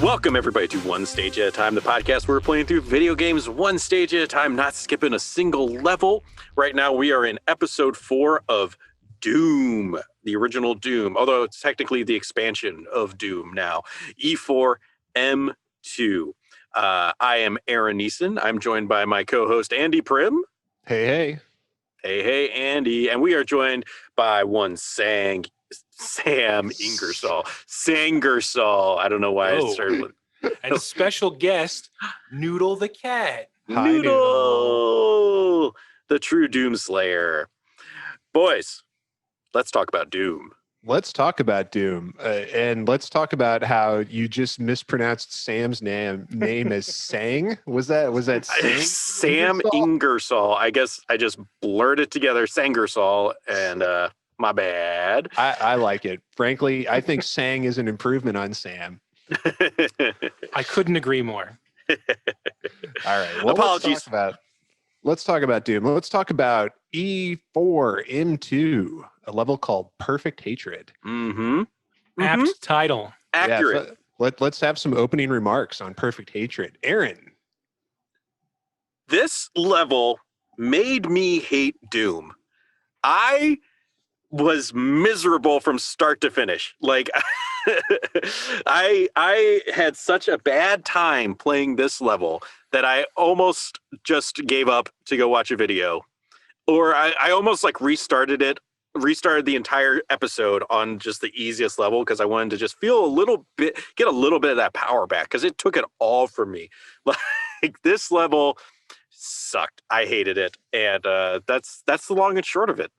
Welcome, everybody, to One Stage at a Time, the podcast where we're playing through video games one stage at a time, not skipping a single level. Right now, we are in episode 4 of Doom, the original Doom, although it's technically the expansion of Doom now, E4M2. I am Aaron Neeson. I'm joined by my co-host, Andy Prim. Hey. Hey, Andy. And we are joined by one Sam Ingersoll. Sangersall. I don't know why I started with... And a special guest, Noodle the cat. Hi, Noodle, the true Doom Slayer. Boys, let's talk about Doom. Let's talk about Doom. And let's talk about how you just mispronounced Sam's name as Sang. Was that Sang? Sam Ingersoll. I guess I just blurred together Sangersall, and my bad. I like it. Frankly, I think Sang is an improvement on Sam. I couldn't agree more. All right. Well, apologies. Let's talk about Doom. Let's talk about E4M2, a level called Perfect Hatred. Apt title. Accurate. Yeah, so let's have some opening remarks on Perfect Hatred. Aaron. This level made me hate Doom. I was miserable from start to finish. Like, I had such a bad time playing this level that I almost just gave up to go watch a video. Or I almost like restarted the entire episode on just the easiest level because I wanted to just feel get a little bit of that power back because it took it all from me. Like, this level sucked. I hated it. And that's the long and short of it.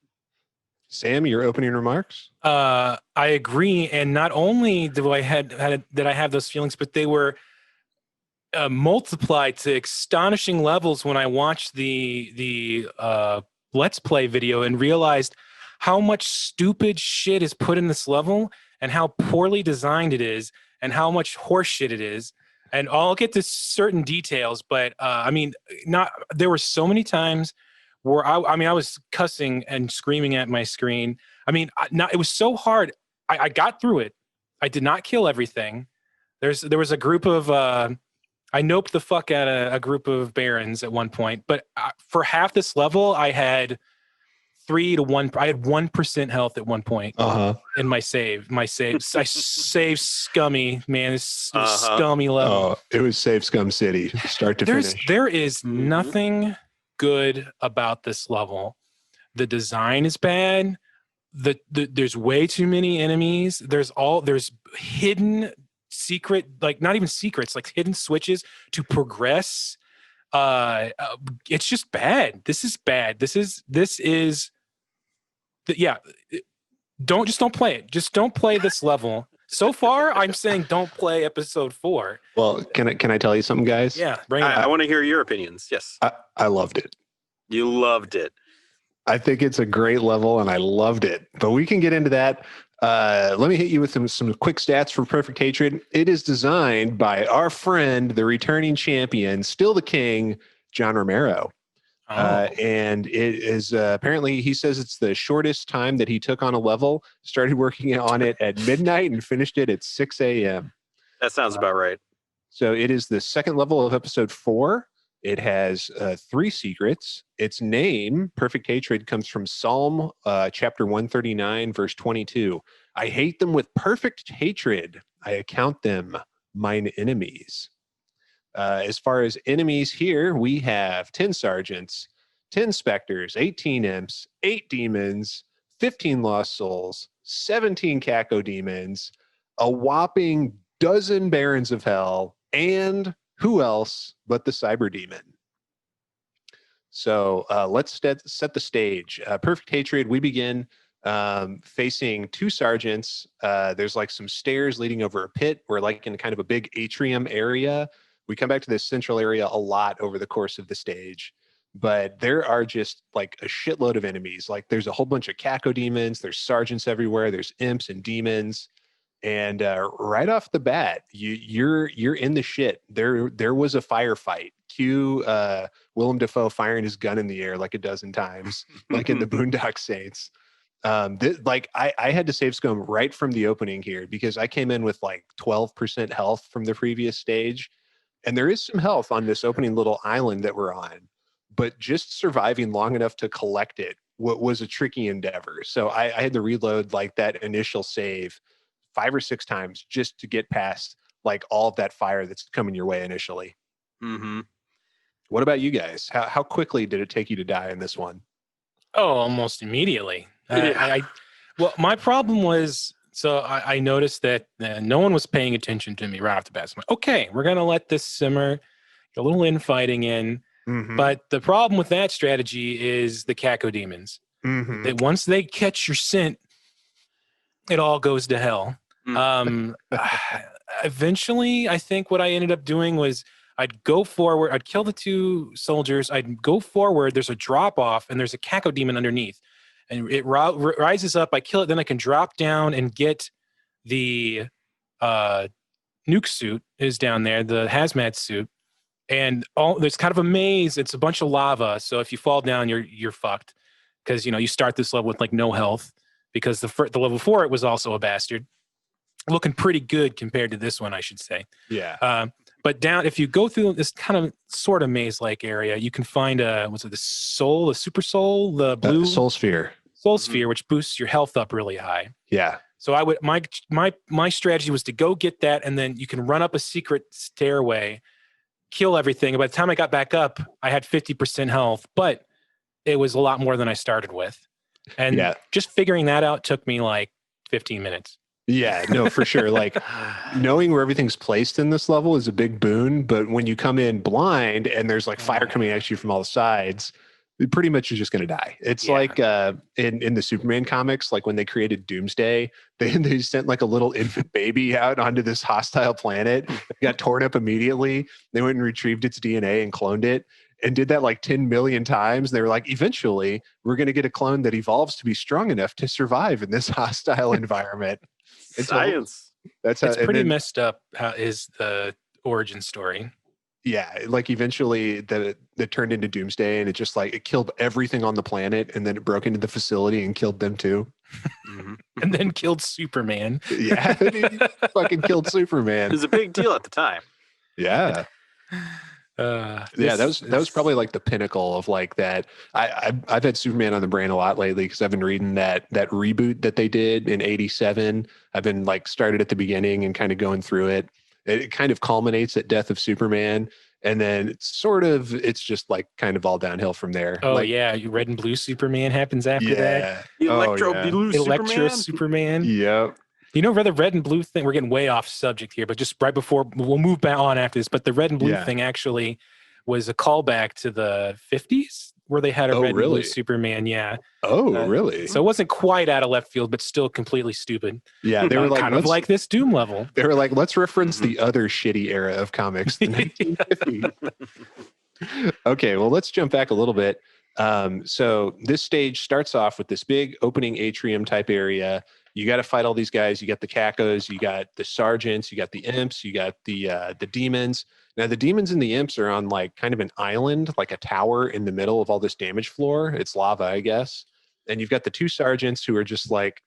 Sam, your opening remarks? I agree, and not only did I have those feelings, but they were multiplied to astonishing levels when I watched the Let's Play video and realized how much stupid shit is put in this level and how poorly designed it is and how much horse shit it is. And I'll get to certain details, but there were so many times where I was cussing and screaming at my screen. It was so hard. I got through it. I did not kill everything. There was a group of I noped the fuck out of a group of barons at one point. But for half this level, I had 3 to 1. I had 1% health at one point in my save. I saved scummy, man. This scummy level. Oh, it was Save Scum City, start to finish. There is nothing good about this level. The design is bad. There's way too many enemies. There's hidden secret, like not even secrets, like hidden switches to progress. It's just bad. This is bad. Don't play it. Just don't play this level. So far, I'm saying don't play episode 4. Well, can I tell you something, guys? Yeah, bring it. I want to hear your opinions. Yes. I loved it. You loved it. I think it's a great level, and I loved it. But we can get into that. Let me hit you with some quick stats for Perfect Hatred. It is designed by our friend, the returning champion, still the king, John Romero. And it is apparently, he says it's the shortest time that he took on a level, started working on it at midnight and finished it at 6 a.m. That sounds about right. So it is the second level of episode 4. It has 3 secrets. Its name, Perfect Hatred, comes from Psalm chapter 139, verse 22. I hate them with perfect hatred. I account them mine enemies. As far as enemies here, we have 10 sergeants, 10 specters, 18 imps, 8 demons, 15 lost souls, 17 cacodemons, a whopping dozen barons of hell, and who else but the Cyberdemon? So let's set the stage. Perfect Hatred, we begin facing 2 sergeants. There's like some stairs leading over a pit. We're like in kind of a big atrium area. We come back to this central area a lot over the course of the stage, but there are just like a shitload of enemies. Like there's a whole bunch of cacodemons, there's sergeants everywhere, there's imps and demons. And right off the bat, you're in the shit. There was a firefight. Cue Willem Dafoe firing his gun in the air like a dozen times, like in the Boondock Saints. I had to save scum right from the opening here because I came in with like 12% health from the previous stage. And there is some health on this opening little island that we're on, but just surviving long enough to collect it was a tricky endeavor. So I had to reload like that initial save 5 or 6 times just to get past like all of that fire that's coming your way initially. Mm-hmm. What about you guys? How quickly did it take you to die in this one? Oh, almost immediately. Yeah. Well, my problem was, so I noticed that no one was paying attention to me right off the bat. So I'm like, okay, we're gonna let this simmer, get a little infighting in. Mm-hmm. But the problem with that strategy is the Caco demons. Mm-hmm. That once they catch your scent, it all goes to hell. Eventually, I think what I ended up doing was I'd go forward, I'd kill the 2 soldiers, I'd go forward, there's a drop off, and there's a Caco demon underneath. And it rises up, I kill it, then I can drop down and get the nuke suit is down there, the hazmat suit. And there's kind of a maze, it's a bunch of lava. So if you fall down, you're fucked. Because you start this level with like no health, because the level 4 it was also a bastard. Looking pretty good compared to this one, I should say. Yeah. But down, if you go through this kind of sort of maze-like area, you can find the soul, the super soul, the blue soul sphere, which boosts your health up really high. Yeah. So I would my strategy was to go get that, and then you can run up a secret stairway, kill everything. And by the time I got back up, I had 50% health, but it was a lot more than I started with. And just figuring that out took me like 15 minutes. Yeah, no, for sure. Like knowing where everything's placed in this level is a big boon. But when you come in blind and there's like fire coming at you from all the sides, pretty much you're just going to die. It's like in the Superman comics, like when they created Doomsday, they sent like a little infant baby out onto this hostile planet. It got torn up immediately. They went and retrieved its DNA and cloned it. And did that like 10 million times. They were like, eventually, we're going to get a clone that evolves to be strong enough to survive in this hostile environment. Science. It's pretty messed up. How is the origin story? Yeah, like eventually that turned into Doomsday, and it killed everything on the planet, and then it broke into the facility and killed them too. And then killed Superman. Yeah, fucking killed Superman. It was a big deal at the time. Yeah. That was probably like the pinnacle of like that. I've had Superman on the brain a lot lately because I've been reading that reboot that they did in '87. I've been like started at the beginning and kind of going through it. It kind of culminates at Death of Superman, and then it's just like kind of all downhill from there. Oh like, yeah, Red and Blue Superman happens after that. Electro Superman. Yep. For the red and blue thing, we're getting way off subject here, but just right before we'll move back on after this. But the red and blue thing actually was a callback to the 50s where they had a red and blue Superman. Yeah. Oh, really? So it wasn't quite out of left field, but still completely stupid. Yeah. They were like, kind of like this Doom level. They were like, let's reference the other shitty era of comics, the 1950s. Okay. Well, let's jump back a little bit. So this stage starts off with this big opening atrium type area. You got to fight all these guys. You got the Cacos, you got the sergeants, you got the imps, you got the demons. Now the demons and the imps are on like kind of an island, like a tower in the middle of all this damage floor. It's lava, I guess. And you've got the 2 sergeants who are just like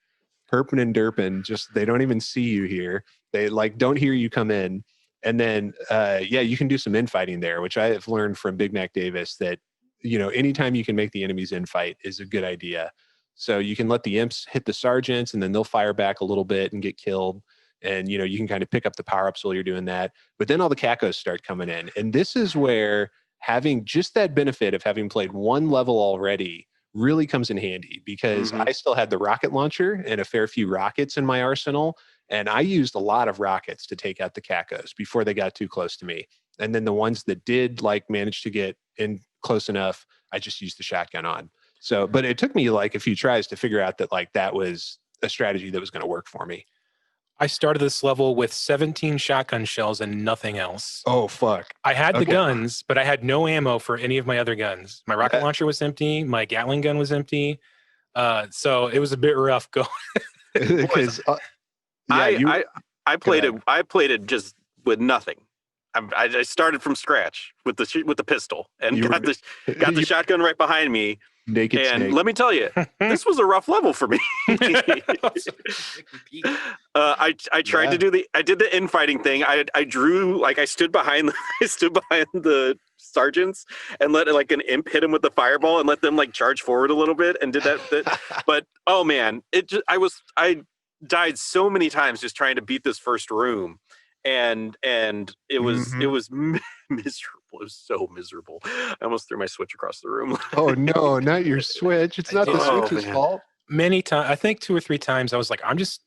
herping and derping. Just they don't even see you here. They like don't hear you come in. And then you can do some infighting there, which I have learned from Big Mac Davis that anytime you can make the enemies infight is a good idea. So you can let the imps hit the sergeants and then they'll fire back a little bit and get killed. And, you can kind of pick up the power-ups while you're doing that. But then all the Cacos start coming in. And this is where having just that benefit of having played one level already really comes in handy because I still had the rocket launcher and a fair few rockets in my arsenal. And I used a lot of rockets to take out the Cacos before they got too close to me. And then the ones that did manage to get in close enough, I just used the shotgun on. So, but it took me like a few tries to figure out that that was a strategy that was going to work for me. I started this level with 17 shotgun shells and nothing else. Oh, fuck. I had the guns, but I had no ammo for any of my other guns. My rocket launcher was empty. My Gatling gun was empty. So it was a bit rough going. Because I played it just with nothing. I started from scratch with the pistol and got the shotgun right behind me. Naked And snake. let me tell you, this was a rough level for me. I tried to do I did the infighting thing. I drew, like, I stood behind the sergeants and let like an imp hit him with the fireball and let them like charge forward a little bit and did that. But oh man, I died so many times just trying to beat this first room, and it was miserable. It was so miserable. I almost threw my Switch across the room. Oh no, not your Switch. It's not the Oh, Switch's man. fault. Many times, I think 2 or 3 times, I was like, I'm just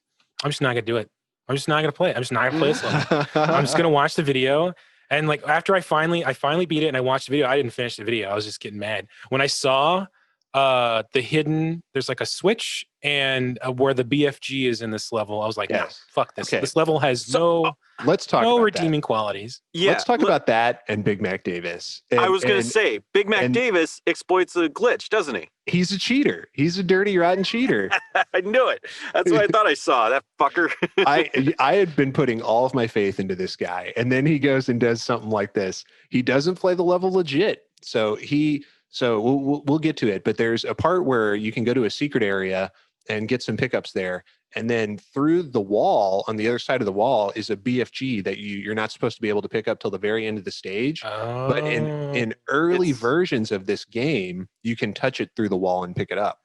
not gonna do it. I'm just not gonna play it. I'm just not gonna play this level. I'm just gonna watch the video. And like after I finally beat it and I watched the video, I didn't finish the video. I was just getting mad when I saw the hidden. There's like a switch and where the BFG is in this level. I was like, no, fuck this. Okay. This level has Let's talk no about redeeming qualities. Yeah, Let's talk about that and Big Mac Davis. I was going to say, Big Mac Davis exploits a glitch, doesn't he? He's a cheater. He's a dirty, rotten cheater. I knew it. That's what I thought I saw. That fucker. I had been putting all of my faith into this guy, and then he goes and does something like this. He doesn't play the level legit. So we'll get to it. But there's a part where you can go to a secret area and get some pickups there. And then through the wall, on the other side of the wall, is a BFG that you're not supposed to be able to pick up till the very end of the stage. Oh. But in early versions of this game, you can touch it through the wall and pick it up.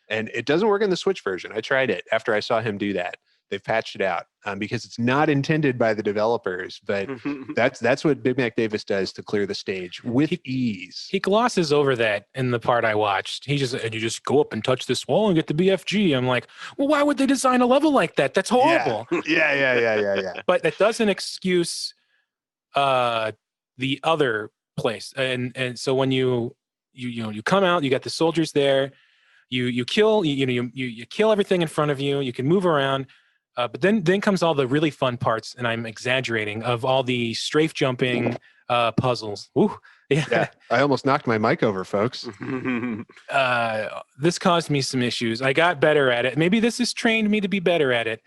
And it doesn't work in the Switch version. I tried it after I saw him do that. They've patched it out because it's not intended by the developers. But that's what Big Mac Davis does to clear the stage with ease. He glosses over that in the part I watched. You just go up and touch this wall and get the BFG. I'm like, well, why would they design a level like that? That's horrible. Yeah. But that doesn't excuse the other place. And so when you come out, you got the soldiers there. You kill you kill everything in front of you. You can move around. But then comes all the really fun parts, and I'm exaggerating, of all the strafe jumping puzzles. Ooh, yeah. I almost knocked my mic over, folks. This caused me some issues. I got better at it. Maybe this has trained me to be better at it.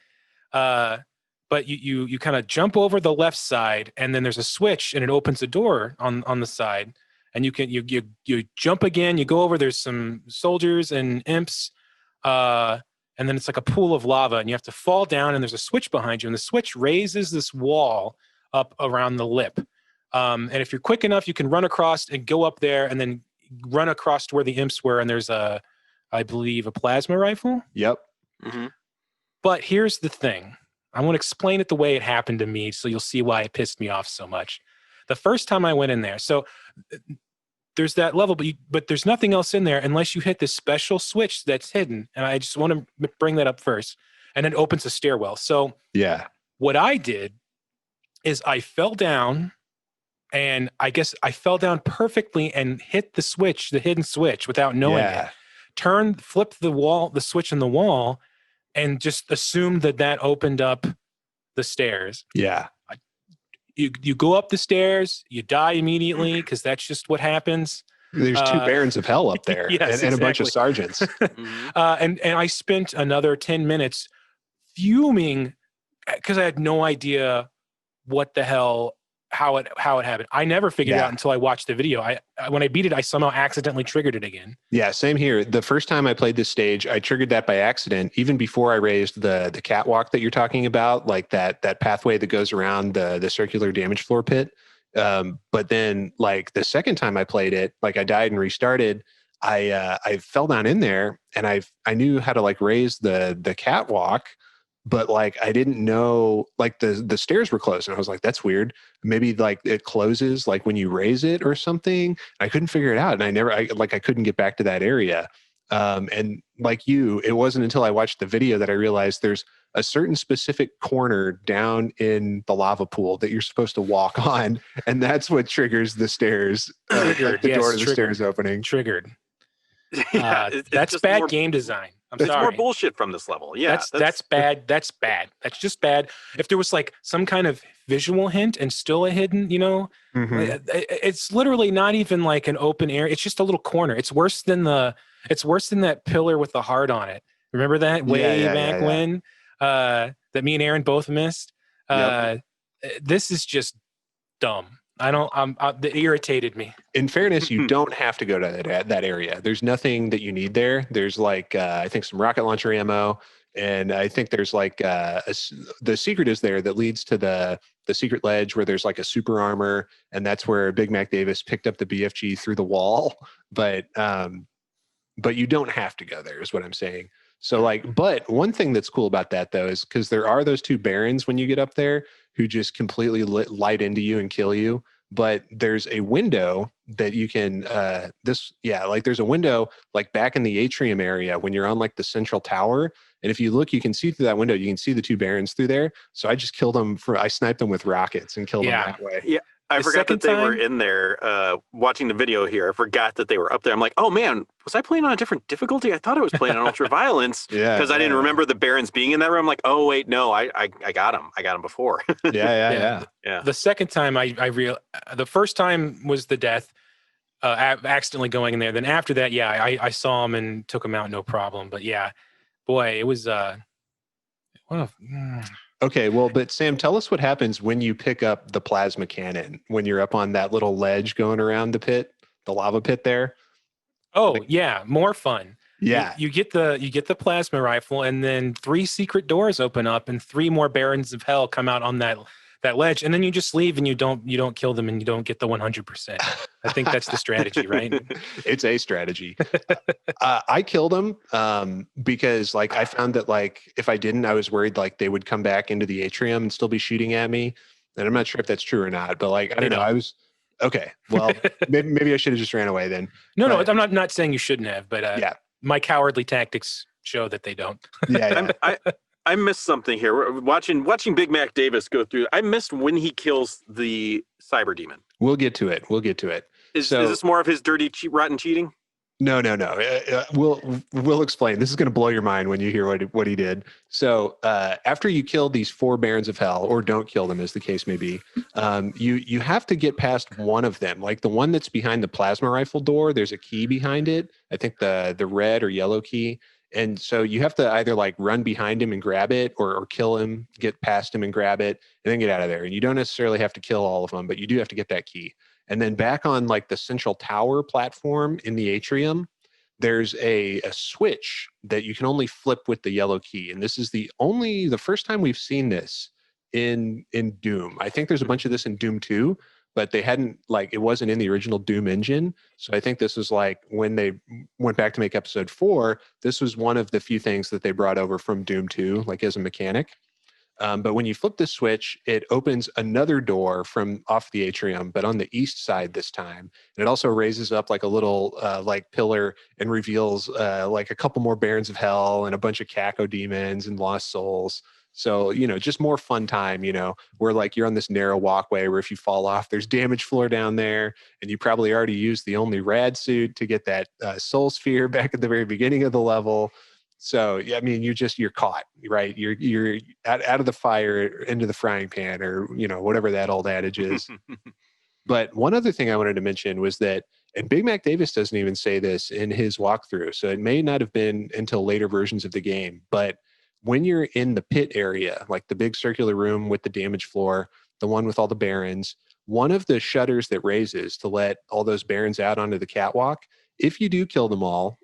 But you kind of jump over the left side, and then there's a switch, and it opens a door on the side, and you jump again. You go over. There's some soldiers and imps. And then it's like a pool of lava, and you have to fall down, and there's a switch behind you, and the switch raises this wall up around the lip. And if you're quick enough, you can run across and go up there, and then run across to where the imps were, and there's I believe, a plasma rifle. Yep. Mm-hmm. But here's the thing. I want to explain it the way it happened to me, so you'll see why it pissed me off so much. The first time I went in there, so there's that level, but there's nothing else in there unless you hit this special switch that's hidden. And I just want to bring that up first. And it opens a stairwell. So yeah, what I did is I fell down, and I guess I fell down perfectly and hit the switch, the hidden switch, without knowing it. Flipped the switch in the wall, and just assumed that opened up the stairs. Yeah. You go up the stairs, you die immediately, because that's just what happens. There's 2 barons of hell up there. Yes, and a bunch of sergeants. And I spent another 10 minutes fuming because I had no idea what the hell, how it happened. I never figured it out until I watched the video. When I beat it, I somehow accidentally triggered it again. Yeah, same here. The first time I played this stage, I triggered that by accident, even before I raised the catwalk that you're talking about, like that pathway that goes around the circular damage floor pit. But then, like, the second time I played it, like, I died and restarted. I fell down in there, and I knew how to, like, raise the catwalk, but, like, I didn't know, like, the stairs were closed, and I was like, that's weird. Maybe, like, it closes, like, when you raise it or something. I couldn't figure it out, and I couldn't get back to that area. And like you, it wasn't until I watched the video that I realized there's a certain specific corner down in the lava pool that you're supposed to walk on, and that's what triggers the stairs, door to the stairs opening. Triggered. It's that's just bad more game design. I'm It's sorry. more bullshit from this level. Yeah, that's bad. That's bad. That's just bad. If there was like some kind of visual hint and still a hidden, it's literally not even like an open area. It's just a little corner. It's worse than that pillar with the heart on it. Remember that back when that me and Aaron both missed? Yep. This is just dumb. I don't. That irritated me. In fairness, you don't have to go to that area. There's nothing that you need there. There's like I think some rocket launcher ammo, and I think there's like the secret is there that leads to the secret ledge where there's like a super armor, and that's where Big Mac Davis picked up the BFG through the wall. But you don't have to go there, is what I'm saying. So like, but one thing that's cool about that though is because there are those two barons when you get up there who just completely light into you and kill you. But there's a window that you can like there's a window like back in the atrium area when you're on like the central tower, and if you look you can see through that window, you can see the two barons through there. So I just killed them I sniped them with rockets and killed them that way. Yeah, I forgot that they were in there watching the video here. I forgot that they were up there. I'm like, oh man, was I playing on a different difficulty? I thought I was playing on ultra violence because I didn't remember the barons being in that room. I'm like, oh wait, no, I got him. I got him before. Yeah. The second time the first time was the death, accidentally going in there. Then after that, I saw him and took him out, no problem. But yeah, boy, it was Okay, well, but Sam, tell us what happens when you pick up the plasma cannon when you're up on that little ledge going around the pit, the lava pit there. Oh yeah, more fun. Yeah, you get the plasma rifle, and then 3 secret doors open up, and 3 more barons of hell come out on that ledge, and then you just leave, and you don't kill them, and you don't get the 100%. I think that's the strategy, right? It's a strategy. I killed them because like I found that like if I didn't, I was worried like they would come back into the atrium and still be shooting at me, and I'm not sure if that's true or not. But like I don't know. I was okay. Well, maybe I should have just ran away then. No, I'm not saying you shouldn't have, but my cowardly tactics show that they don't. I missed something here. We're watching Big Mac Davis go through. I missed when he kills the Cyberdemon. We'll get to it. Is this more of his dirty, rotten cheating? No. We'll explain. This is going to blow your mind when you hear what he did. So after you kill these 4 barons of hell, or don't kill them, as the case may be, you have to get past one of them. Like the one that's behind the plasma rifle door. There's a key behind it. I think the red or yellow key. And so you have to either like run behind him and grab it, or kill him, get past him and grab it, and then get out of there. And you don't necessarily have to kill all of them, but you do have to get that key. And then back on like the central tower platform in the atrium, there's a switch that you can only flip with the yellow key. And this is the first time we've seen this in Doom. I think there's a bunch of this in Doom 2, but they hadn't, like, it wasn't in the original Doom engine. So I think this was like when they went back to make episode 4, this was one of the few things that they brought over from Doom 2, like as a mechanic. But when you flip this switch, it opens another door from off the atrium, but on the east side this time. And it also raises up like a little like pillar and reveals like a couple more Barons of Hell and a bunch of Caco demons and lost souls. So, just more fun time, where like you're on this narrow walkway where if you fall off, there's damage floor down there. And you probably already used the only rad suit to get that soul sphere back at the very beginning of the level. So, I mean, you're caught, right? You're out of the fire into the frying pan, or, whatever that old adage is. But one other thing I wanted to mention was that, and Big Mac Davis doesn't even say this in his walkthrough, so it may not have been until later versions of the game, but when you're in the pit area, like the big circular room with the damage floor, the one with all the barons, one of the shutters that raises to let all those barons out onto the catwalk, if you do kill them all,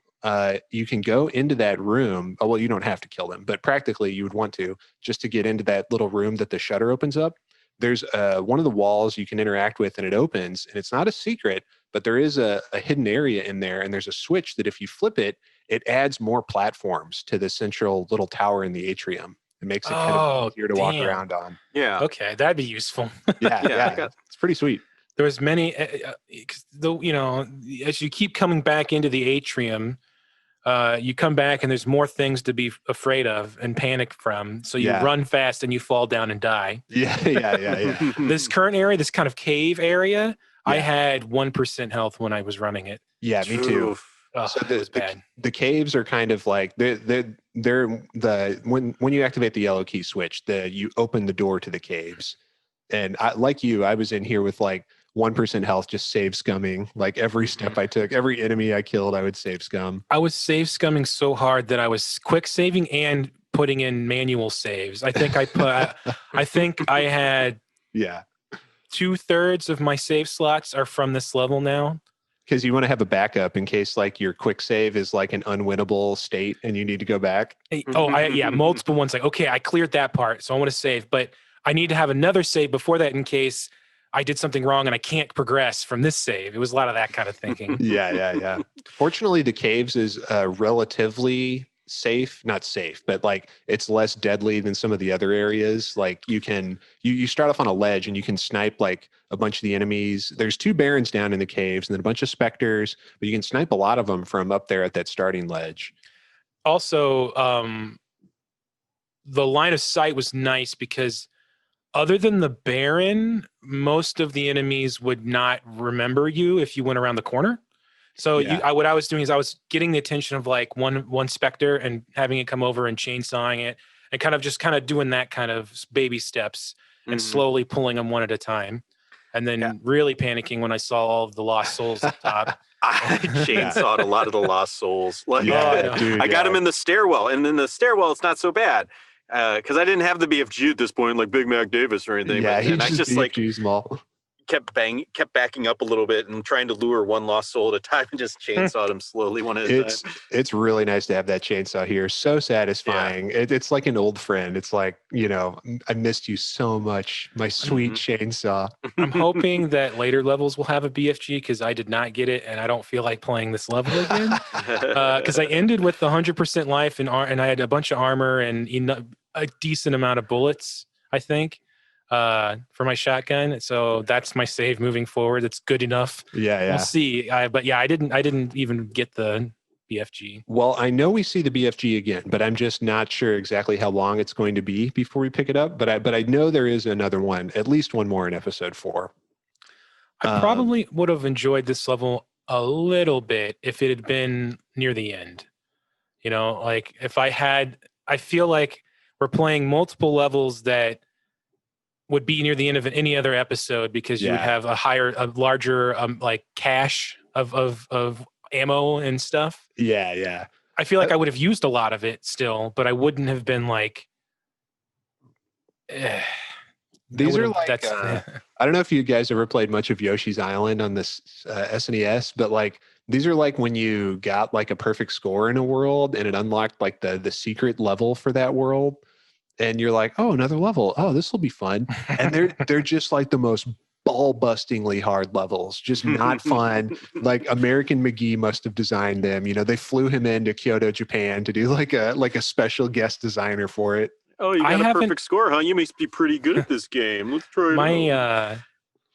you can go into that room. Oh, well, you don't have to kill them, but practically you would want to, just to get into that little room that the shutter opens up. There's one of the walls you can interact with, and it opens, and it's not a secret, but there is a hidden area in there, and there's a switch that if you flip it, it adds more platforms to the central little tower in the atrium. It makes it kind of easier to walk around on. Yeah. Okay, that'd be useful. Yeah. It's pretty sweet. There was many, as you keep coming back into the atrium, you come back and there's more things to be afraid of and panic from. So you run fast and you fall down and die. Yeah. This current area, this kind of cave area, I had 1% health when I was running it. Yeah, me too. Oh, so it was bad. The caves are kind of like they're when you activate the yellow key switch, you open the door to the caves. And I was in here with like 1% health, just save scumming. Like every step I took, every enemy I killed, I would save scum. I was save scumming so hard that I was quick saving and putting in manual saves. I think I had 2/3 of my save slots are from this level now. Because you want to have a backup in case like your quick save is like an unwinnable state and you need to go back. Multiple ones. Like, okay, I cleared that part, so I want to save, but I need to have another save before that in case I did something wrong and I can't progress from this save. It was a lot of that kind of thinking. Yeah. Fortunately, the caves is relatively safe, not safe, but like it's less deadly than some of the other areas. Like you start off on a ledge and you can snipe like a bunch of the enemies. There's 2 barons down in the caves and then a bunch of specters, but you can snipe a lot of them from up there at that starting ledge. Also, the line of sight was nice because other than the Baron, most of the enemies would not remember you if you went around the corner. So what I was doing is I was getting the attention of like one Spectre and having it come over and chainsawing it and kind of doing that kind of baby steps and slowly pulling them one at a time. And then really panicking when I saw all of the lost souls at the top. I chainsawed a lot of the lost souls. Like, dude, I got them in the stairwell, and in the stairwell, it's not so bad. Because I didn't have the BFG at this point, like Big Mac Davis or anything. Yeah, and I just like small. kept backing up a little bit and trying to lure one lost soul at a time and just chainsawed him slowly one at a time. It's really nice to have that chainsaw here. So satisfying. Yeah. It's like an old friend. It's like, I missed you so much, my sweet chainsaw. I'm hoping that later levels will have a BFG because I did not get it and I don't feel like playing this level again. Because I ended with 100% life and I had a bunch of armor and a decent amount of bullets, I think. For my shotgun, so that's my save moving forward. It's good enough. Yeah. We'll see. I didn't even get the BFG. Well, I know we see the BFG again, but I'm just not sure exactly how long it's going to be before we pick it up. But I know there is another one, at least one more in episode 4. I probably would have enjoyed this level a little bit if it had been near the end. Like if I feel like we're playing multiple levels that would be near the end of any other episode because you would have a larger like cache of ammo and stuff. Yeah. I feel like I would have used a lot of it still, but I wouldn't have been like. These are like I don't know if you guys ever played much of Yoshi's Island on this SNES, but like these are like when you got like a perfect score in a world and it unlocked like the secret level for that world. And you're like, oh, another level. Oh, this will be fun. And they're just like the most ball-bustingly hard levels, just not fun. Like American McGee must have designed them. They flew him into Kyoto, Japan to do like a special guest designer for it. Oh, you got a perfect score, huh? You must be pretty good at this game. Let's try it.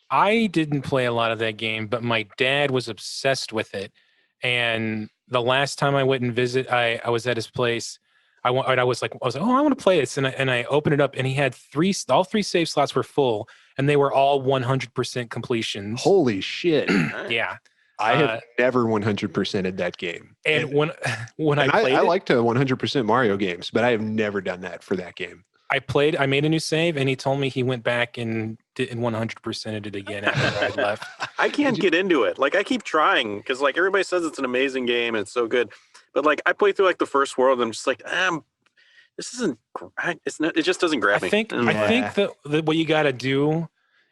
I didn't play a lot of that game, but my dad was obsessed with it. And the last time I went and visit, I was at his place. I was like, oh, I want to play this, and I opened it up, and he had all 3 save slots were full, and they were all 100% completions. Holy shit! Yeah, I have never 100%ed that game. And when I played, I like to 100% Mario games, but I have never done that for that game. I made a new save, and he told me he went back and did 100%ed it again after I left. I can't get into it. Like I keep trying because like everybody says it's an amazing game and it's so good. But like I play through like the first world and I'm just like, this isn't. It's not. It just doesn't grab me. I think that what you got to do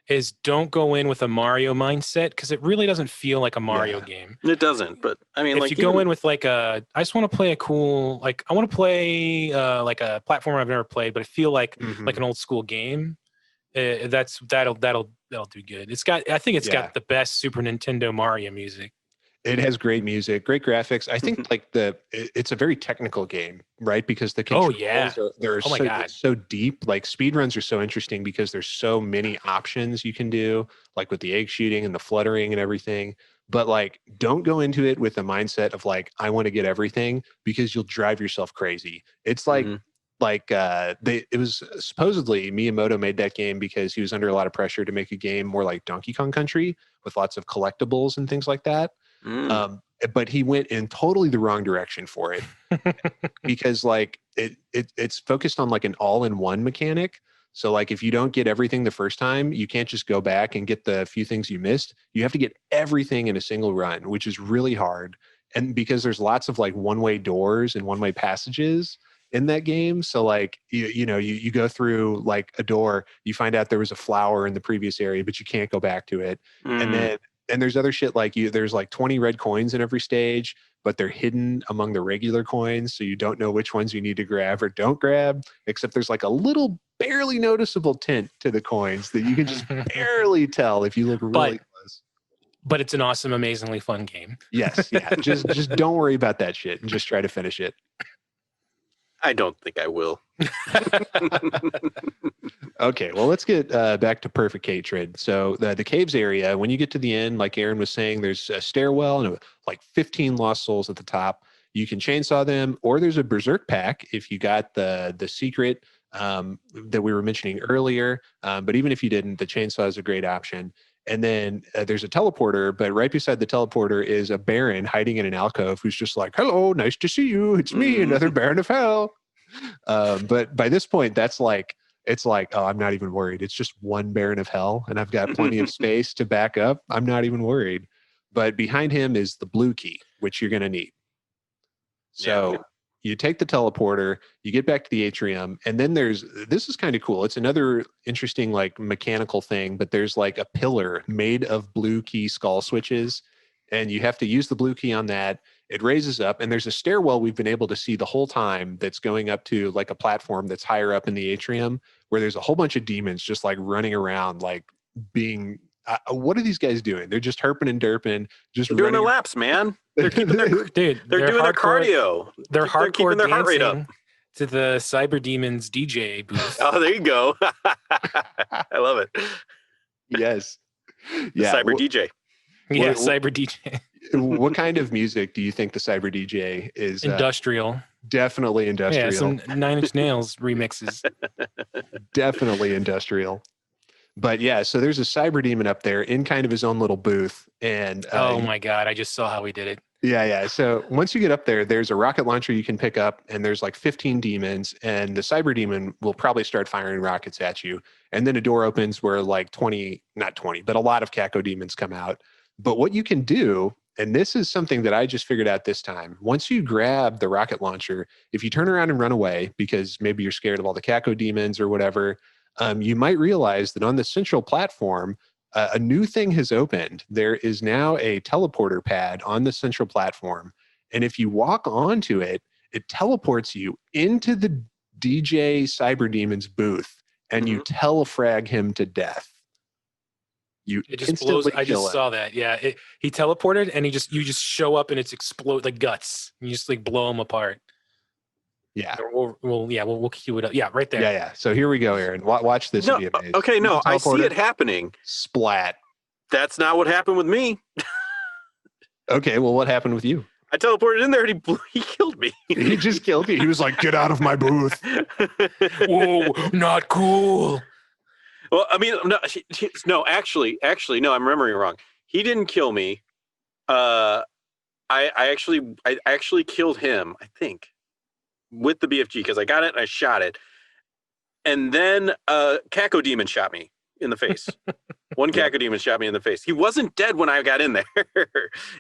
is don't go in with a Mario mindset because it really doesn't feel like a Mario game. It doesn't. But I mean, if you go in with like I just want to play a cool, like I want to play like a platform I've never played, but I feel like an old school game. That'll do good. I think it's got the best Super Nintendo Mario music. It has great music, great graphics. I think like it's a very technical game, right? Because the controls they're so deep. Like speedruns are so interesting because there's so many options you can do, like with the egg shooting and the fluttering and everything. But like, don't go into it with the mindset of like, I want to get everything because you'll drive yourself crazy. It's like, it was supposedly Miyamoto made that game because he was under a lot of pressure to make a game more like Donkey Kong Country with lots of collectibles and things like that. But he went in totally the wrong direction for it because like it's focused on like an all-in-one mechanic. So like if you don't get everything the first time, you can't just go back and get the few things you missed. You have to get everything in a single run, which is really hard. And because there's lots of like one-way doors and one-way passages, in that game. So like you go through like a door, you find out there was a flower in the previous area, but you can't go back to it. And then and there's other shit like there's like 20 red coins in every stage, but they're hidden among the regular coins, so you don't know which ones you need to grab or don't grab, except there's like a little barely noticeable tint to the coins that you can just barely tell if you look really close. But it's an awesome, amazingly fun game. Yes, yeah. Just don't worry about that shit and just try to finish it. I don't think I will. Okay, well, let's get back to perfect hatred. So the caves area, when you get to the end, like Aaron was saying, there's a stairwell and like 15 lost souls at the top. You can chainsaw them, or there's a berserk pack if you got the secret that we were mentioning earlier. But even if you didn't, the chainsaw is a great option. And then there's a teleporter, but right beside the teleporter is a baron hiding in an alcove who's just like, hello, nice to see you. It's me, another baron of hell. But by this point, it's like, oh, I'm not even worried. It's just one baron of hell, and I've got plenty of space to back up. I'm not even worried. But behind him is the blue key, which you're going to need. So you take the teleporter, you get back to the atrium, and then this is kind of cool. It's another interesting like mechanical thing, but there's like a pillar made of blue key skull switches, and you have to use the blue key on that. It raises up, and there's a stairwell we've been able to see the whole time that's going up to like a platform that's higher up in the atrium, where there's a whole bunch of demons just like running around, like being what are these guys doing? They're just herping and derping, just doing their laps, man. They're keeping their Dude, they're doing their cardio. They're hardcore keeping their heart rate up to the Cyberdemon's DJ booth. Oh, there you go. I love it. Yes. Yeah. The Cyber DJ. Yeah, Cyber DJ. What kind of music do you think the Cyber DJ is? Industrial. Definitely industrial. Yeah, some Nine Inch Nails remixes. Definitely industrial. But yeah, so there's a cyber demon up there in kind of his own little booth. And oh my God, I just saw how he did it. Yeah. So once you get up there, there's a rocket launcher you can pick up, and there's like 15 demons, and the cyber demon will probably start firing rockets at you. And then a door opens where like 20, not 20, but a lot of Caco demons come out. But what you can do, and this is something that I just figured out this time, once you grab the rocket launcher, if you turn around and run away because maybe you're scared of all the Caco demons or whatever, you might realize that on the central platform, a new thing has opened. There is now a teleporter pad on the central platform. And if you walk onto it, it teleports you into the DJ Cyber Demon's booth, and you telefrag him to death. It just blows. I just saw that. Yeah, he teleported, and you just show up, and it's explode like guts. You just like blow him apart. Yeah. We'll cue it up. Yeah, right there. Yeah. So here we go, Aaron. Watch this. No, okay, no, I see it happening. Splat. That's not what happened with me. Okay, well, what happened with you? I teleported in there and he killed me. He just killed you. He was like, "Get out of my booth." Whoa, not cool. Well, I mean, no, actually, no, I'm remembering wrong. He didn't kill me. I actually killed him, I think, with the BFG, because I got it and I shot it. And then Caco Demon shot me in the face. One Caco Demon shot me in the face. He wasn't dead when I got in there.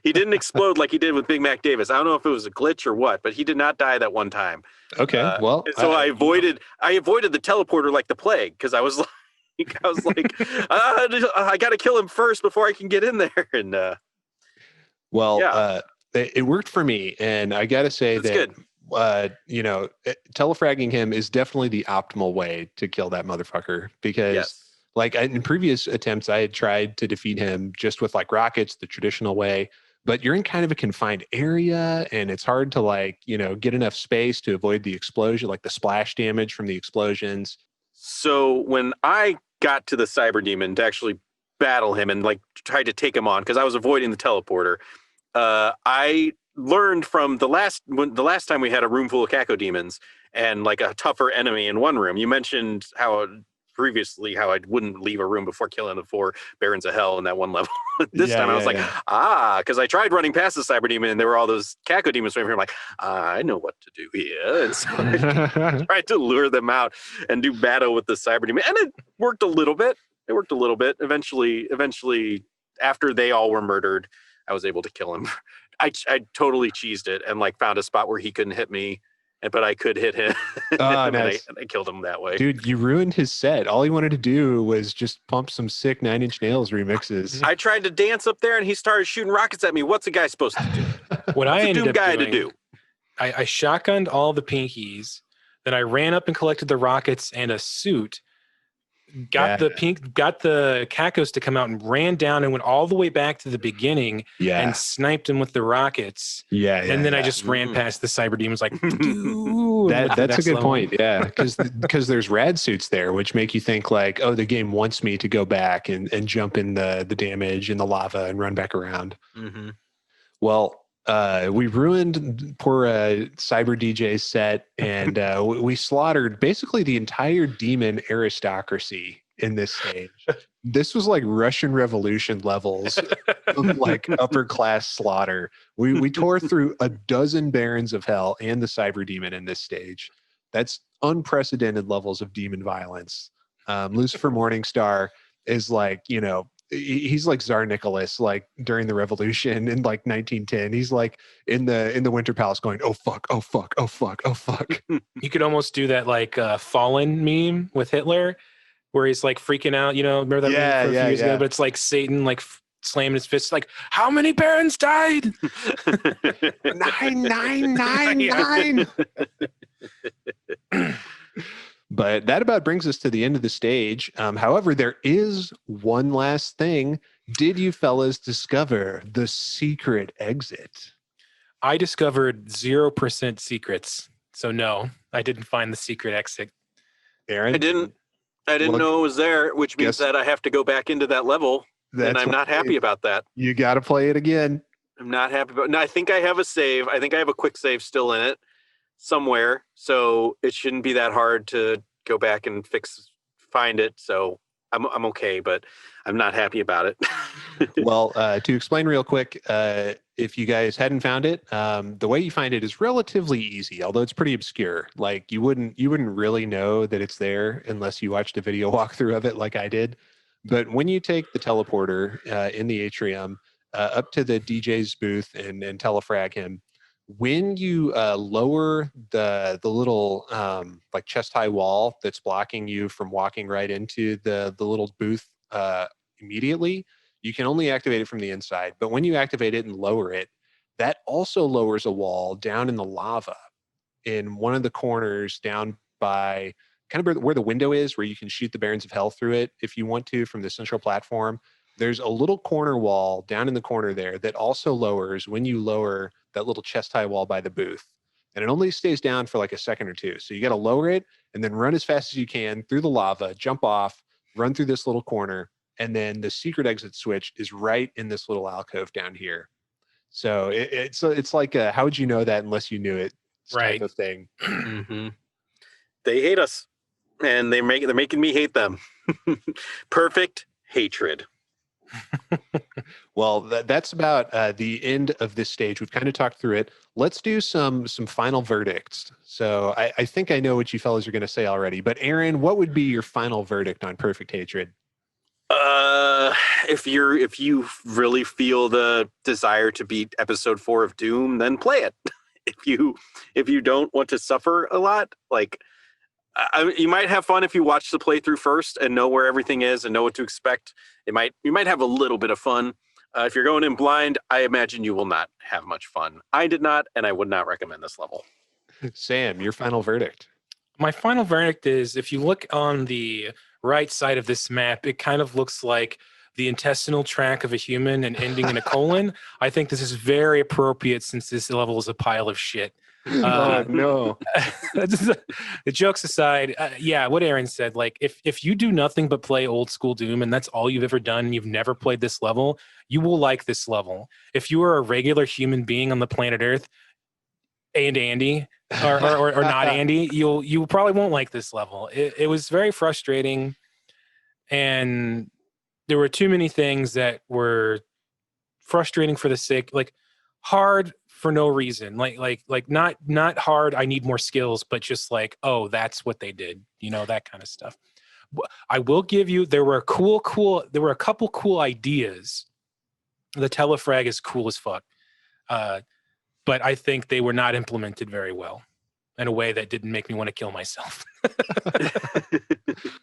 He didn't explode like he did with Big Mac Davis. I don't know if it was a glitch or what, but he did not die that one time. Okay, well. So I avoided the teleporter like the plague, because I was like, I got to kill him first before I can get in there. And it worked for me. And I got to say that telefragging him is definitely the optimal way to kill that motherfucker, because like in previous attempts, I had tried to defeat him just with like rockets, the traditional way, but you're in kind of a confined area, and it's hard to get enough space to avoid the explosion, like the splash damage from the explosions. So when I got to the Cyber Demon to actually battle him and like tried to take him on, because I was avoiding the teleporter, I learned from the last time we had a room full of Caco demons and like a tougher enemy in one room. You mentioned previously how I wouldn't leave a room before killing the 4 Barons of Hell in that one level. This time I was because I tried running past the Cyber Demon and there were all those Caco demons from here. I'm like, I know what to do here. And so I tried to lure them out and do battle with the Cyber Demon, and it worked a little bit. Eventually, after they all were murdered, I was able to kill him. I totally cheesed it and like found a spot where he couldn't hit me but I could hit him. Oh, and nice. I killed him that way. Dude, you ruined his set. All he wanted to do was just pump some sick Nine Inch Nails remixes. I tried to dance up there and he started shooting rockets at me. What's a guy supposed to do? What What's I a ended Doom up guy doing, to do? I shotgunned all the pinkies. Then I ran up and collected the rockets and a suit. Got the cacos to come out and ran down and went all the way back to the beginning and sniped him with the rockets. And then I just ran past the cyber demons like, dude. That's a good point. Yeah. Because there's rad suits there, which make you think like, oh, the game wants me to go back and jump in the damage and the lava and run back around. Mm-hmm. Well, we ruined poor Cyber DJ's set, and we slaughtered basically the entire demon aristocracy in this stage. This was like Russian Revolution levels of like upper class slaughter. We tore through a dozen barons of hell and the cyber demon in this stage. That's unprecedented levels of demon violence. Lucifer Morningstar is like, you know, he's like Tsar Nicholas, like during the revolution in like 1910. He's like in the Winter Palace going, oh fuck, oh fuck, oh fuck, oh fuck. You could almost do that like Fallen meme with Hitler, where he's like freaking out. You know, remember that meme from a few years ago? But it's like Satan like slamming his fists, like, how many barons died? 999. But that about brings us to the end of the stage. However, there is one last thing. Did you fellas discover the secret exit? I discovered 0% secrets. So no, I didn't find the secret exit. Aaron? I didn't know it was there, which means that I have to go back into that level. And I'm not happy about that. You got to play it again. I'm not happy about it. No, I think I have a save. I think I have a quick save still in it somewhere. So it shouldn't be that hard to go back and find it. So I'm okay, but I'm not happy about it. Well, to explain real quick, if you guys hadn't found it, the way you find it is relatively easy, although it's pretty obscure. Like you wouldn't really know that it's there unless you watched a video walkthrough of it like I did. But when you take the teleporter in the atrium up to the DJ's booth and telefrag him, when you lower the little like chest high wall that's blocking you from walking right into the little booth immediately, you can only activate it from the inside. But when you activate it and lower it, that also lowers a wall down in the lava in one of the corners down by kind of where the window is, where you can shoot the Barons of Hell through it if you want to from the central platform. There's a little corner wall down in the corner there that also lowers when you lower that little chest high wall by the booth. And it only stays down for like a second or two. So you got to lower it and then run as fast as you can through the lava, jump off, run through this little corner. And then the secret exit switch is right in this little alcove down here. So it's like how would you know that unless you knew it? Right. Type of thing. Mm-hmm. They hate us, and they're making me hate them. Perfect hatred. Well, that's about the end of this stage. We've kind of talked through it. Let's do some final verdicts. So I think I know what you fellas are going to say already. But Aaron, what would be your final verdict on Perfect Hatred? If you really feel the desire to beat episode 4 of Doom, then play it. If you don't want to suffer a lot, like you might have fun if you watch the playthrough first and know where everything is and know what to expect. You might have a little bit of fun. If you're going in blind, I imagine you will not have much fun. I did not, and I would not recommend this level. Sam, your final verdict. My final verdict is, if you look on the right side of this map, it kind of looks like the intestinal tract of a human and ending in a colon. I think this is very appropriate since this level is a pile of shit. Oh no. The jokes aside, yeah, what Aaron said, like if you do nothing but play old school Doom and that's all you've ever done and you've never played this level, you will like this level. If you are a regular human being on the planet Earth and Andy or not Andy, you probably won't like this level. It was very frustrating, and there were too many things that were frustrating for the sake, like hard for no reason, like not hard, I need more skills, but just like, oh, that's what they did, that kind of stuff. I will give you, there were a couple cool ideas. The telefrag is cool as fuck, but I think they were not implemented very well. in a way that didn't make me want to kill myself.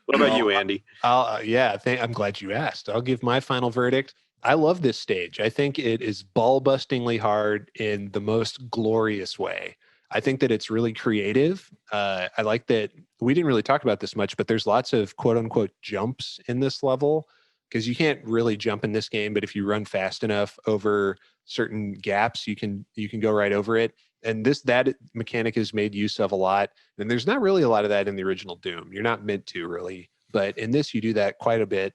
What about you, Andy? I'm glad you asked. I'll give my final verdict. I love this stage. I think it is ball-bustingly hard in the most glorious way. I think that it's really creative. I like that we didn't really talk about this much, but there's lots of quote-unquote jumps in this level because you can't really jump in this game, but if you run fast enough over certain gaps, you can go right over it. And that mechanic is made use of a lot. And there's not really a lot of that in the original Doom. You're not meant to really, but in this you do that quite a bit.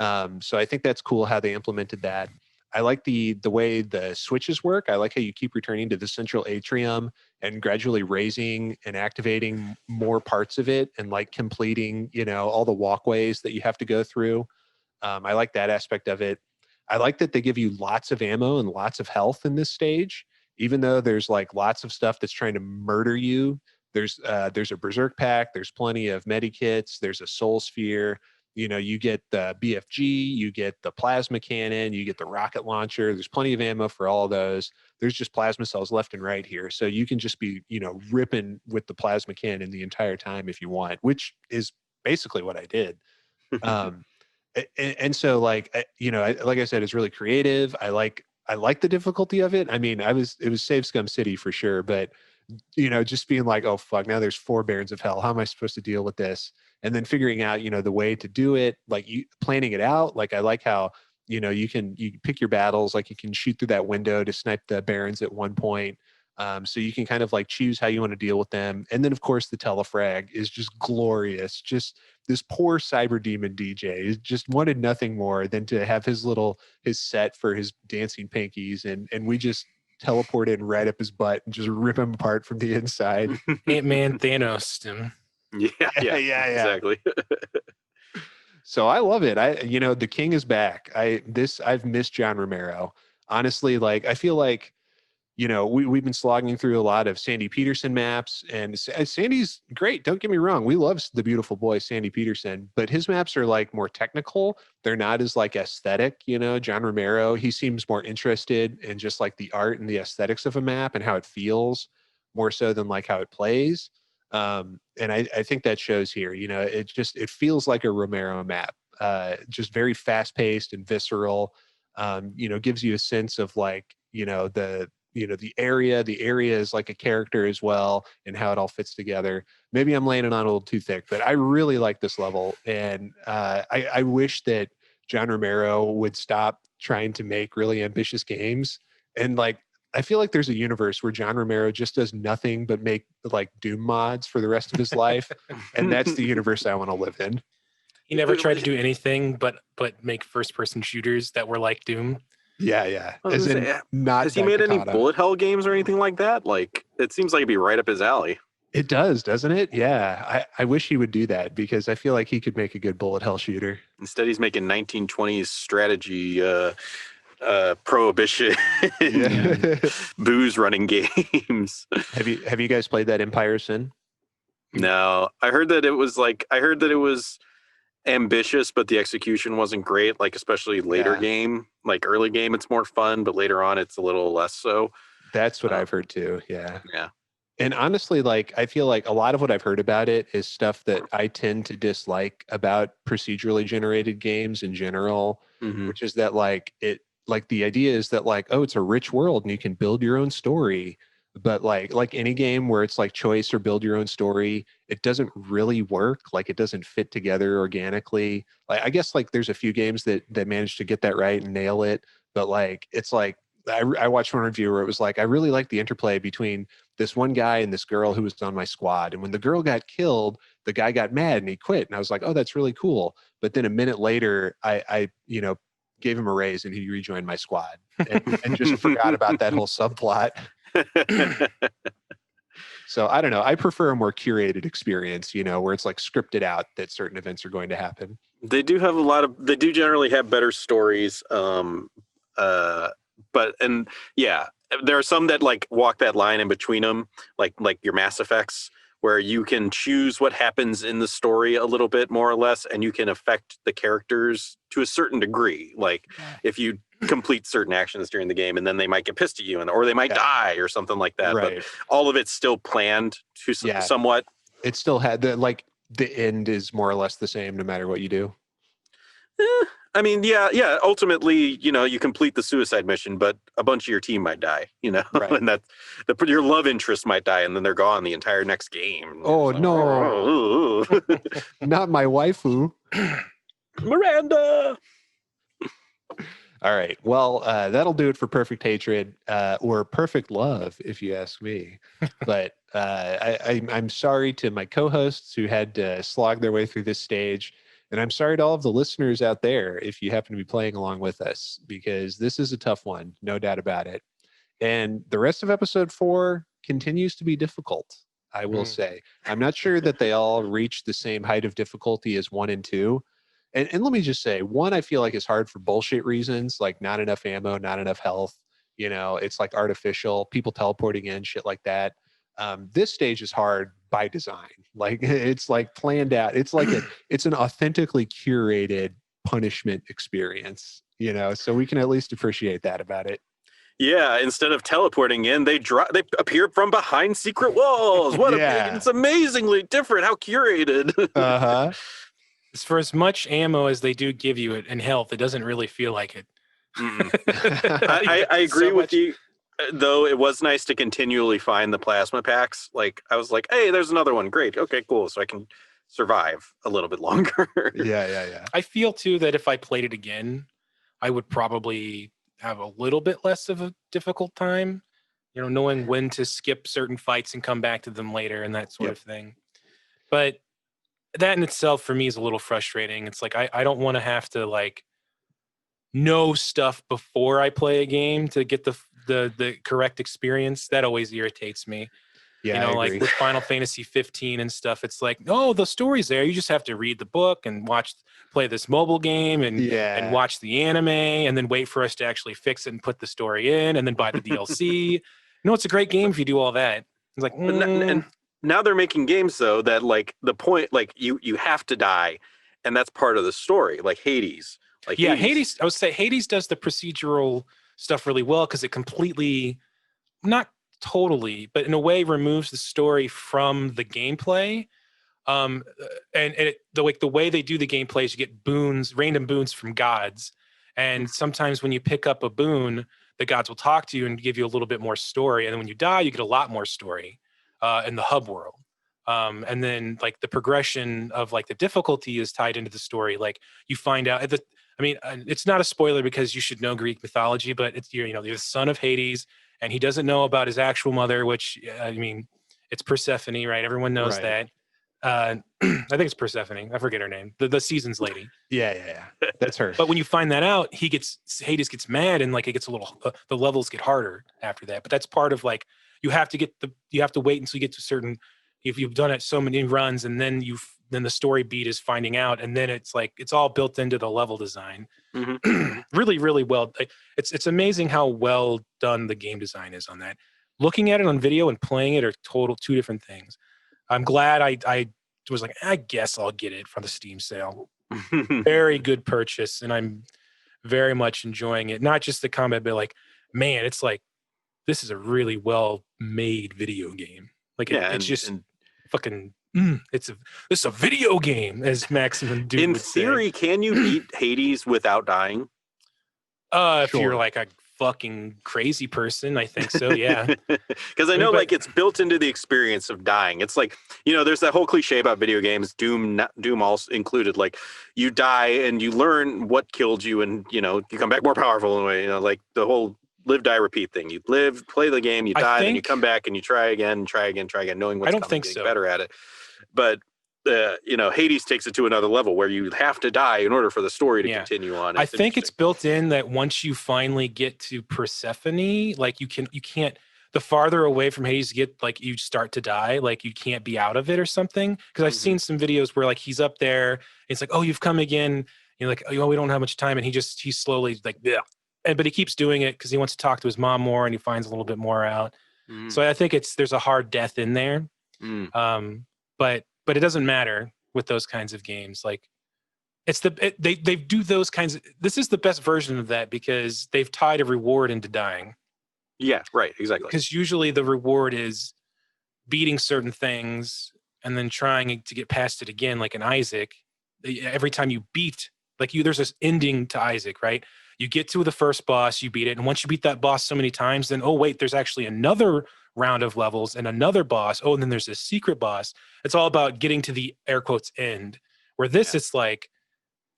So I think that's cool how they implemented that. I like the way the switches work. I like how you keep returning to the central atrium and gradually raising and activating more parts of it and like completing, all the walkways that you have to go through. I like that aspect of it. I like that they give you lots of ammo and lots of health in this stage, even though there's like lots of stuff that's trying to murder you. There's a berserk pack. There's plenty of medikits. There's a soul sphere. You get the BFG, you get the plasma cannon, you get the rocket launcher. There's plenty of ammo for all of those. There's just plasma cells left and right here. So you can just be, ripping with the plasma cannon the entire time if you want, which is basically what I did. And so like, like I said, it's really creative. I like the difficulty of it. I mean, it was Save Scum City for sure, but just being like, oh fuck, now there's 4 Barons of Hell. How am I supposed to deal with this? And then figuring out, the way to do it, like you planning it out. Like I like how, you pick your battles, like you can shoot through that window to snipe the Barons at one point. So you can kind of like choose how you want to deal with them. And then of course the telefrag is just glorious. Just this poor Cyberdemon DJ just wanted nothing more than to have his set for his dancing pinkies. And we just teleport in right up his butt and just rip him apart from the inside. Ant-Man Thanos him. Yeah, exactly. So I love it. The king is back. I've missed John Romero. Honestly, like I feel like, we've been slogging through a lot of Sandy Peterson maps, and Sandy's great. Don't get me wrong. We love the beautiful boy, Sandy Peterson, but his maps are like more technical. They're not as like aesthetic, John Romero, he seems more interested in just like the art and the aesthetics of a map and how it feels more so than like how it plays. And I think that shows here, it feels like a Romero map, just very fast paced and visceral, gives you a sense of like, the area is like a character as well and how it all fits together. Maybe I'm laying it on a little too thick, but I really like this level. And I wish that John Romero would stop trying to make really ambitious games. And like, I feel like there's a universe where John Romero just does nothing but make like Doom mods for the rest of his life. And that's the universe I want to live in. He never tried to do anything but make first-person shooters that were like Doom. Yeah. Has he made any bullet hell games or anything like that? Like, it seems like it'd be right up his alley. It does, doesn't it? Yeah. I wish he would do that because I feel like he could make a good bullet hell shooter. Instead, he's making 1920s strategy, prohibition, booze running games. Have you guys played that Empire Sin? No, I heard that it was ambitious, but the execution wasn't great. Like especially later game, like early game, it's more fun, but later on, it's a little less so. That's what I've heard too. Yeah. And honestly, like I feel like a lot of what I've heard about it is stuff that I tend to dislike about procedurally generated games in general, which is that like the idea is that like, oh, it's a rich world and you can build your own story. But like any game where it's like choice or build your own story, it doesn't really work. Like it doesn't fit together organically. Like I guess like there's a few games that manage to get that right and nail it. But like it's like I watched one review where it was like I really like the interplay between this one guy and this girl who was on my squad. And when the girl got killed, the guy got mad and he quit. And I was like, oh, that's really cool. But then a minute later, I gave him a raise and he rejoined my squad and just forgot about that whole subplot. So I don't know. I prefer a more curated experience, where it's like scripted out that certain events are going to happen. They do generally have better stories. There are some that like walk that line in between them, like your Mass Effects, where you can choose what happens in the story a little bit more or less, and you can affect the characters to a certain degree. Like if you complete certain actions during the game, and then they might get pissed at you, or they might die or something like that. Right. But all of it's still planned to somewhat. It still had the end is more or less the same no matter what you do. I mean, yeah. Ultimately, you complete the suicide mission, but a bunch of your team might die, Right. and your love interest might die, and then they're gone the entire next game. Oh, no. Not my waifu. Miranda. All right. Well, that'll do it for Perfect Hatred, or Perfect Love, if you ask me. But I'm sorry to my co-hosts who had to slog their way through this stage. And I'm sorry to all of the listeners out there if you happen to be playing along with us, because this is a tough one, no doubt about it. And the rest of episode 4 continues to be difficult, I will say. I'm not sure that they all reach the same height of difficulty as 1 and 2. And let me just say, 1, I feel like is hard for bullshit reasons, like not enough ammo, not enough health. It's like artificial, people teleporting in, shit like that. This stage is hard by design. Like it's like planned out. It's like it's an authentically curated punishment experience, so we can at least appreciate that about it. Yeah, instead of teleporting in, they appear from behind secret walls. It's amazingly different. How curated. Uh-huh. For as much ammo as they do give you and health, it doesn't really feel like it. I agree with you. Though it was nice to continually find the plasma packs. Like I was like, hey, there's another one. Great. Okay, cool. So I can survive a little bit longer. Yeah. I feel too that if I played it again, I would probably have a little bit less of a difficult time, knowing when to skip certain fights and come back to them later and that sort of thing. But that in itself for me is a little frustrating. It's like I don't want to have to know stuff before I play a game to get the correct experience. That always irritates me. Yeah, like with Final Fantasy 15 and stuff, it's like, no, the story's there. You just have to read the book and play this mobile game and watch the anime and then wait for us to actually fix it and put the story in and then buy the DLC. It's a great game if you do all that. It's like, and now they're making games though that like the point, like you have to die, and that's part of the story. Like Hades. Hades. I would say Hades does the procedural stuff really well because it completely, not totally, but in a way removes the story from the gameplay. And the way they do the gameplay is you get boons, random boons from gods, and sometimes when you pick up a boon, the gods will talk to you and give you a little bit more story, and then when you die, you get a lot more story in the hub world. And then like the progression of like the difficulty is tied into the story. Like you find out it's not a spoiler because you should know Greek mythology, but it's you're the son of Hades, and he doesn't know about his actual mother, which it's Persephone, right? Everyone knows that. I think it's Persephone. I forget her name. The seasons lady. Yeah. That's her. But when you find that out, Hades gets mad, and like it gets a little. The levels get harder after that. But that's part of like you have to wait until you get to certain. If you've done it so many runs, and then the story beat is finding out, and then it's like it's all built into the level design. Mm-hmm. Really, really well. It's amazing how well done the game design is on that. Looking at it on video and playing it are two different things. I'm glad I was like, I guess I'll get it from the Steam sale. Very good purchase, and I'm very much enjoying it. Not just the combat, but like, man, it's like this is a really well made video game. Like it's just fucking. It's a video game, as Maximum Dude in would theory. say. Can you beat Hades without dying? If you're like a fucking crazy person, I think so. Yeah, because I know like it's built into the experience of dying. It's like there's that whole cliche about video games, Doom also included. Like you die and you learn what killed you, and you come back more powerful in a way. Like the whole live, die, repeat thing. You live, play the game, you die, then you come back and you try again, knowing what's coming, getting better at it. But Hades takes it to another level where you have to die in order for the story to continue on. I think it's built in that once you finally get to Persephone, like you can't. The farther away from Hades you get, like you start to die, like you can't be out of it or something. Because I've seen some videos where like he's up there, and it's like, oh, you've come again. You're like, oh, we don't have much time, and he's slowly like, yeah. But he keeps doing it because he wants to talk to his mom more, and he finds a little bit more out. So I think there's a hard death in there. But it doesn't matter with those kinds of games. Like they do those kinds of, this is the best version of that because they've tied a reward into dying. Yeah, right, exactly. Because usually the reward is beating certain things and then trying to get past it again, like in Isaac. Every time you beat, there's this ending to Isaac, right? You get to the first boss, you beat it, and once you beat that boss so many times, then, oh wait, there's actually another round of levels and another boss. Oh, and then there's this secret boss. It's all about getting to the air quotes end. Where this, it's like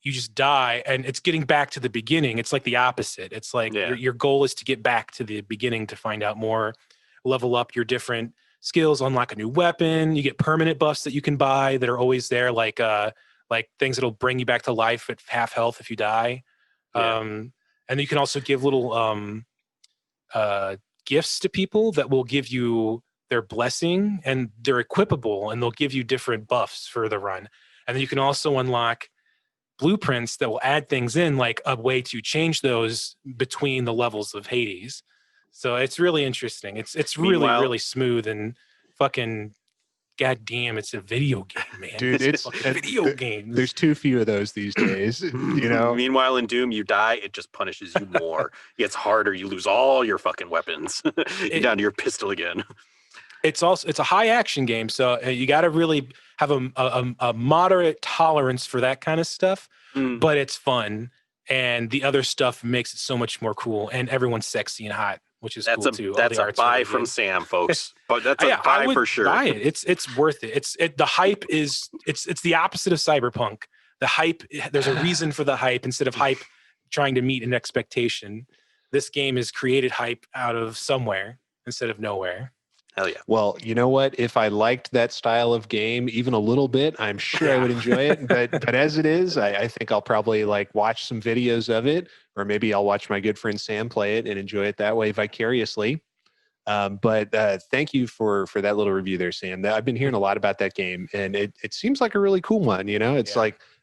you just die and it's getting back to the beginning. It's like the opposite. It's like your goal is to get back to the beginning to find out more, level up your different skills, unlock a new weapon. You get permanent buffs that you can buy that are always there, like things that'll bring you back to life at half health if you die. And you can also give little gifts to people that will give you their blessing, and they're equipable, and they'll give you different buffs for the run. And then you can also unlock blueprints that will add things in, like a way to change those between the levels of Hades. So it's really interesting. It's really smooth and fucking goddamn, it's a video game, man. Dude, it's a video game. There's too few of those these days, you know. Meanwhile, in Doom, you die, it just punishes you more. It gets harder. You lose all your fucking weapons. You're down to your pistol again. It's a high action game, so you got to really have a moderate tolerance for that kind of stuff. But it's fun, and the other stuff makes it so much more cool. And everyone's sexy and hot, which is cool too. That's a buy from Sam, folks. But that's a buy for sure. Buy it. It's worth it. The hype is it's the opposite of Cyberpunk. The hype, there's a reason for the hype instead of hype trying to meet an expectation. This game has created hype out of somewhere instead of nowhere. Hell yeah. Well, you know what? If I liked that style of game even a little bit, I'm sure I would enjoy it. But as it is, I think I'll probably watch some videos of it, or maybe I'll watch my good friend Sam play it and enjoy it that way vicariously. But thank you for that little review there, Sam. I've been hearing a lot about that game, and it seems like a really cool one. You know, it's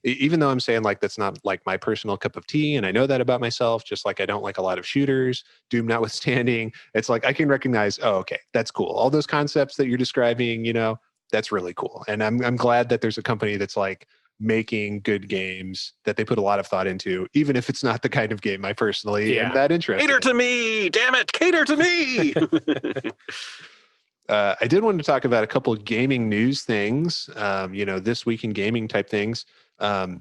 even though I'm saying that's not my personal cup of tea, and I know that about myself, just like I don't like a lot of shooters, Doom notwithstanding, it's I can recognize, oh, okay, that's cool. All those concepts that you're describing, you know, that's really cool. And I'm glad that there's a company that's making good games that they put a lot of thought into, even if it's not the kind of game I personally am that interested in. Cater to me, damn it, cater to me. I did want to talk about a couple of gaming news things, this week in gaming type things. So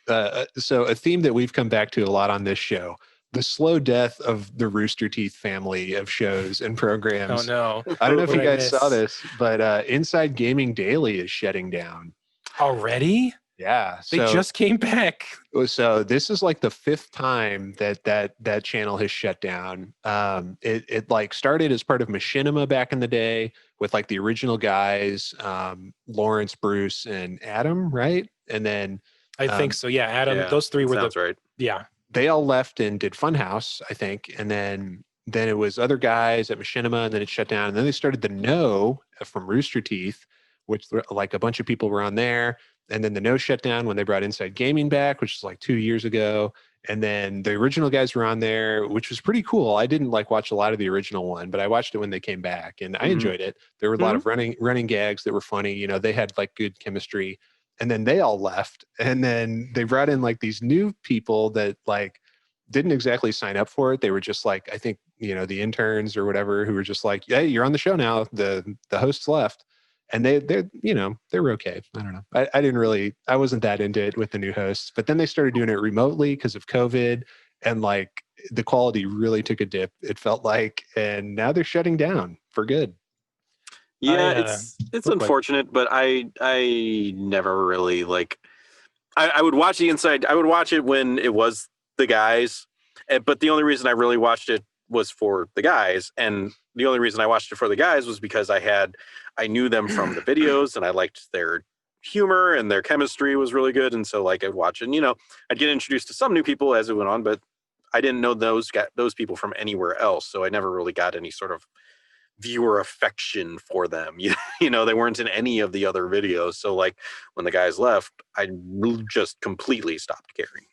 a theme that we've come back to a lot on this show, the slow death of the Rooster Teeth family of shows and programs. Oh no. I don't know if you guys saw this, but Inside Gaming Daily is shutting down. Already? Yeah. They just came back. So this is the fifth time that channel has shut down. It started as part of Machinima back in the day with the original guys, Lawrence, Bruce, and Adam, right? And then I think so. Yeah, Adam. Those three were right. Yeah. They all left and did Funhouse, I think, and then it was other guys at Machinima, and then it shut down, and then they started the No from Rooster Teeth, which a bunch of people were on there. And then the No shut down when they brought Inside Gaming back, which was 2 years ago. And then the original guys were on there, which was pretty cool. I didn't watch a lot of the original one, but I watched it when they came back, and I enjoyed it. There were a lot of running gags that were funny. You know, they had good chemistry. And then they all left, and then they brought in these new people that didn't exactly sign up for it. They were just I think the interns or whatever who were just hey, you're on the show now. The hosts left. And they were okay. I don't know. I wasn't that into it with the new hosts, but then they started doing it remotely because of COVID, and the quality really took a dip, it felt and now they're shutting down for good. Yeah, it's unfortunate, but I never really I would watch the Inside. I would watch it when it was the guys, but the only reason I really watched it was for the guys, and the only reason I watched it for the guys was because I knew them from the videos, and I liked their humor, and their chemistry was really good, and so I'd watch it, and I'd get introduced to some new people as it went on, but I didn't know those people from anywhere else, so I never really got any sort of viewer affection for them. They weren't in any of the other videos, so when the guys left, I just completely stopped caring.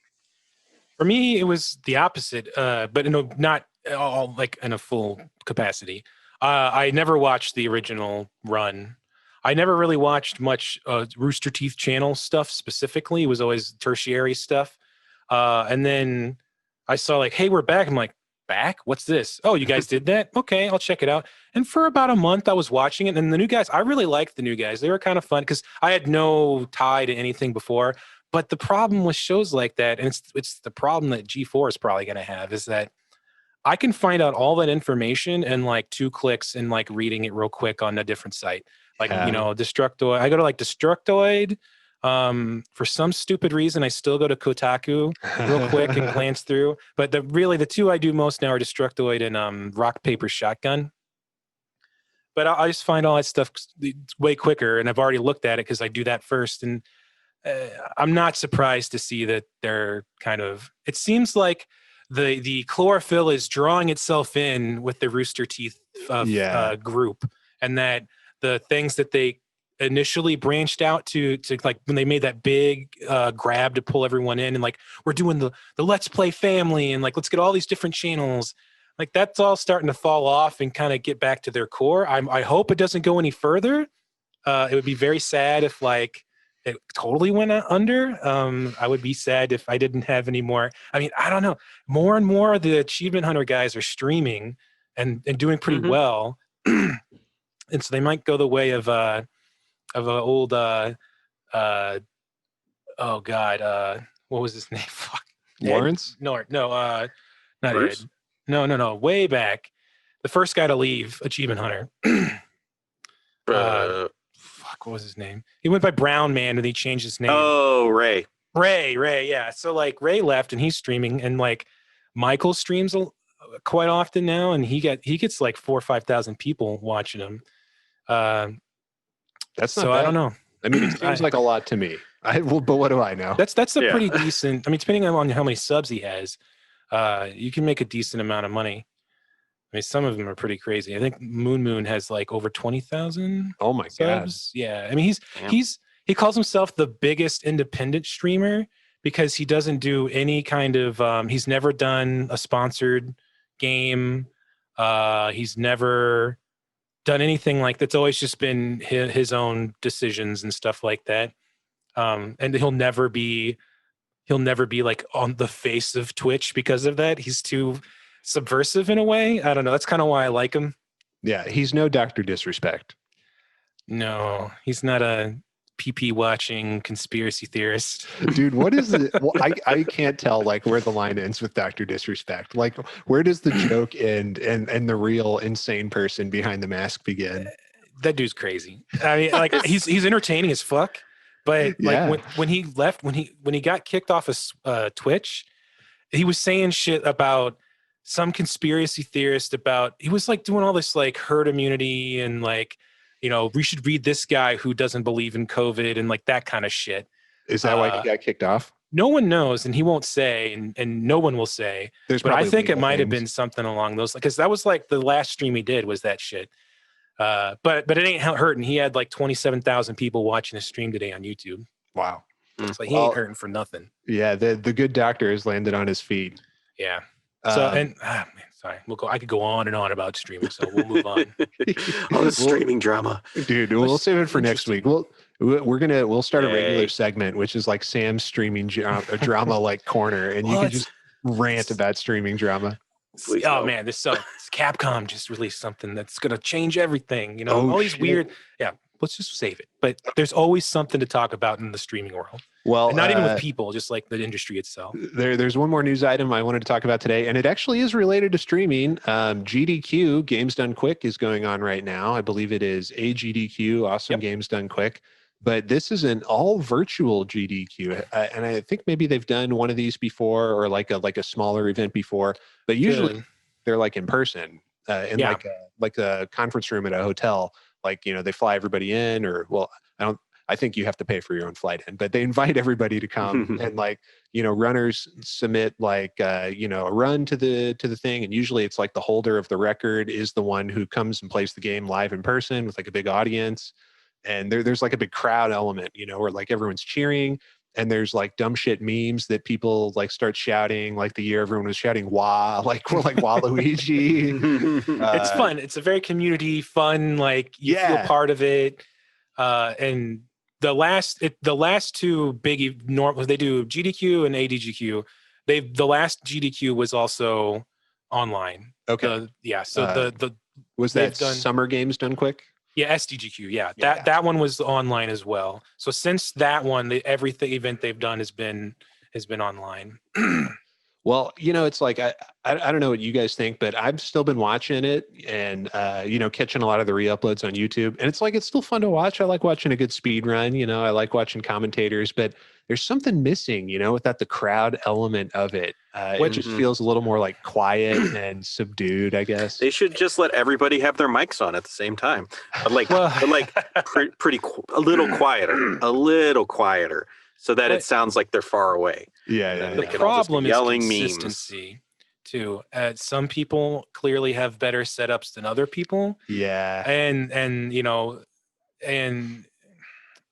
For me, it was the opposite, but not all in a full capacity. I never watched the original run. I never really watched much Rooster Teeth channel stuff specifically. It was always tertiary stuff. And then I saw like, hey, we're back. I'm like, back? What's this? Oh, you guys did that? Okay, I'll check it out. And for about a month, I was watching it. And the new guys, I really liked the new guys. They were kind of fun because I had no tie to anything before. But the problem with shows like that, and it's the problem that G4 is probably going to have, is that I can find out all that information in like 2 clicks and like reading it real quick on a different site. Like, Yeah. Destructoid. I go to like Destructoid. For some stupid reason, I still go to Kotaku real quick and glance through. But the 2 I do most now are Destructoid and Rock Paper Shotgun. But I just find all that stuff way quicker, and I've already looked at it because I do that first. And I'm not surprised to see that they're kind of. It seems like the chlorophyll is drawing itself in with the Rooster Teeth group, and that the things that they initially branched out to like when they made that big grab to pull everyone in, and like we're doing the Let's Play family, and like let's get all these different channels, like that's all starting to fall off and kind of get back to their core. I hope it doesn't go any further. It would be very sad if like it totally went under. I would be sad if I didn't have any more. I mean, I don't know. More and more of the Achievement Hunter guys are streaming and doing pretty well. And so they might go the way of an old oh god, what was his name? Fuck. Lawrence? No, not Bruce? Ed. No, way back. The first guy to leave Achievement Hunter. Fuck, what was his name? He went by Brown Man and he changed his name. Oh, Ray. Ray, yeah. So like Ray left and he's streaming, and like Michael streams quite often now, and he gets like 4,000 or 5,000 people watching him. That's not so bad. I don't know. I mean, it seems like a lot to me. But what do I know? That's a pretty decent. I mean, depending on how many subs he has, you can make a decent amount of money. I mean, some of them are pretty crazy. I think Moon has like over 20,000. Oh my subs. God! Yeah, I mean, he calls himself the biggest independent streamer because he doesn't do any kind of. He's never done a sponsored game. He's never done anything like that's. Always just been his own decisions and stuff like that. And he'll never be like on the face of Twitch because of that. He's too subversive in a way. I don't know. That's kind of why I like him. Yeah, he's no Dr. Disrespect. No, he's not a PP watching conspiracy theorist. Dude, what is it? Well, I can't tell like where the line ends with Dr. Disrespect. Like, where does the joke end and the real insane person behind the mask begin? That dude's crazy. I mean, like he's entertaining as fuck. But like when he left, when he got kicked off of Twitch, he was saying shit about some conspiracy theorist about. He was like doing all this like herd immunity and like, we should read this guy who doesn't believe in COVID and like that kind of shit. Is that why he got kicked off? No one knows, and he won't say, and no one will say. But I think it might have been something along those, because that was like the last stream he did was that shit. But it ain't hurting. He had like 27,000 people watching his stream today on YouTube. Wow. So he ain't hurting for nothing. Yeah, the good doctor has landed on his feet. Yeah. So man, sorry. I could go on and on about streaming, so we'll move on. All this streaming drama. Dude, we'll save it for next week. We'll start a regular segment, which is like Sam's streaming drama like corner, and you can just rant about streaming drama. Please oh no. Man, Capcom just released something that's gonna change everything. All these weird. Yeah, let's just save it. But there's always something to talk about in the streaming world. Well, and not even with people, just like the industry itself. There's one more news item I wanted to talk about today, and it actually is related to streaming. GDQ, Games Done Quick, is going on right now. I believe it is AGDQ, Awesome Games Done Quick. But this is an all virtual GDQ, and I think maybe they've done one of these before, or like a smaller event before. But usually they're like in person, in like a conference room at a hotel. Like, they fly everybody in, or I think you have to pay for your own flight in, but they invite everybody to come and runners submit like, a run to the thing. And usually it's like the holder of the record is the one who comes and plays the game live in person with like a big audience. And there's like a big crowd element, where like everyone's cheering, and there's like dumb shit memes that people like start shouting, like the year everyone was shouting "Wah," like we're like Waluigi. It's fun. It's a very community fun, like you feel part of it. And the last two big they do GDQ and ADGQ. The last GDQ was also online. Okay. So the was they've that done Summer Games done quick? yeah, SDGQ. Yeah, Yeah. that one was online as well. So since that one, everything event they've done has been online. Well, it's like I don't know what you guys think, but I've still been watching it and catching a lot of the re-uploads on YouTube, and it's like it's still fun to watch. I like watching a good speed run. I like watching commentators, but there's something missing, without the crowd element of it. It just feels a little more like quiet and subdued, I guess. They should just let everybody have their mics on at the same time, but a little quieter, so that it sounds like they're far away. Yeah. The problem is consistency too. Some people clearly have better setups than other people. Yeah. And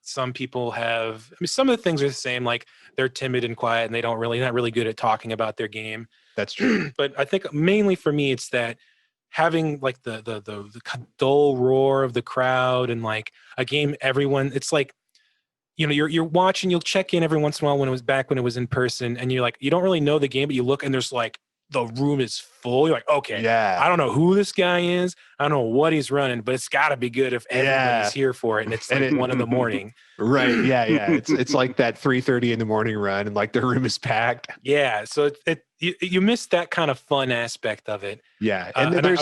some people have, some of the things are the same, like they're timid and quiet and not really good at talking about their game. That's true. But I think mainly for me, it's that having like the dull roar of the crowd and like a game, everyone, it's like, you're watching, you'll check in every once in a while when it was in person, and you're like, you don't really know the game, but you look and there's like, the room is full. You're like, okay, yeah, I don't know who this guy is. I don't know what he's running, but it's got to be good if everybody's here for it. And it's like 1 a.m. Right. Yeah. It's like that 3:30 in the morning run, and like the room is packed. Yeah. So you miss that kind of fun aspect of it. Yeah. And then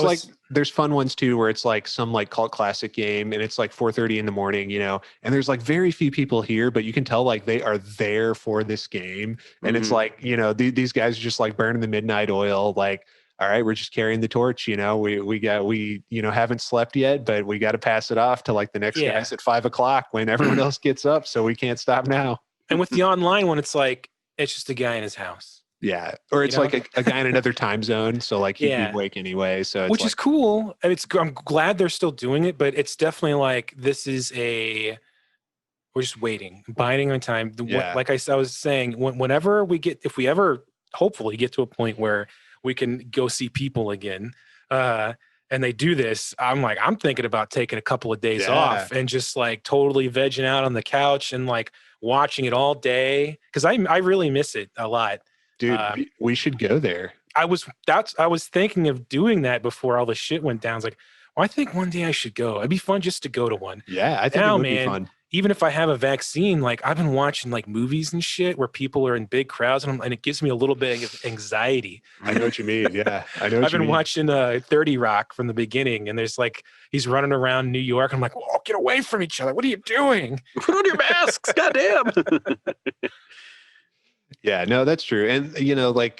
there's fun ones too, where it's like some like cult classic game and it's like 4:30 in the morning, and there's like very few people here, but you can tell like they are there for this game. And it's like, these guys are just like burning the midnight oil. Like, all right, we're just carrying the torch. We haven't slept yet, but we got to pass it off to like the next guys at 5 o'clock when everyone else gets up. So we can't stop now. And with the online one, it's like, it's just a guy in his house. Yeah. Or it's like a guy in another time zone. So like he'd be awake anyway. So which is cool. And I'm glad they're still doing it, but it's definitely like, we're just waiting, biding on time. Like I was saying, whenever if we ever hopefully get to a point where we can go see people again, and they do this, I'm thinking about taking a couple of days off and just like totally vegging out on the couch and like watching it all day. Cause I really miss it a lot. Dude, we should go there. I was thinking of doing that before all the shit went down. I was like, well, I think one day I should go. It'd be fun just to go to one. Yeah, I think it would be fun. Even if I have a vaccine, like I've been watching like movies and shit where people are in big crowds, and it gives me a little bit of anxiety. I know what you mean. Yeah, I know. I've been watching 30 Rock from the beginning, and there's like he's running around New York. I'm like, whoa, get away from each other! What are you doing? Put on your masks, goddamn! Yeah, no, that's true. And like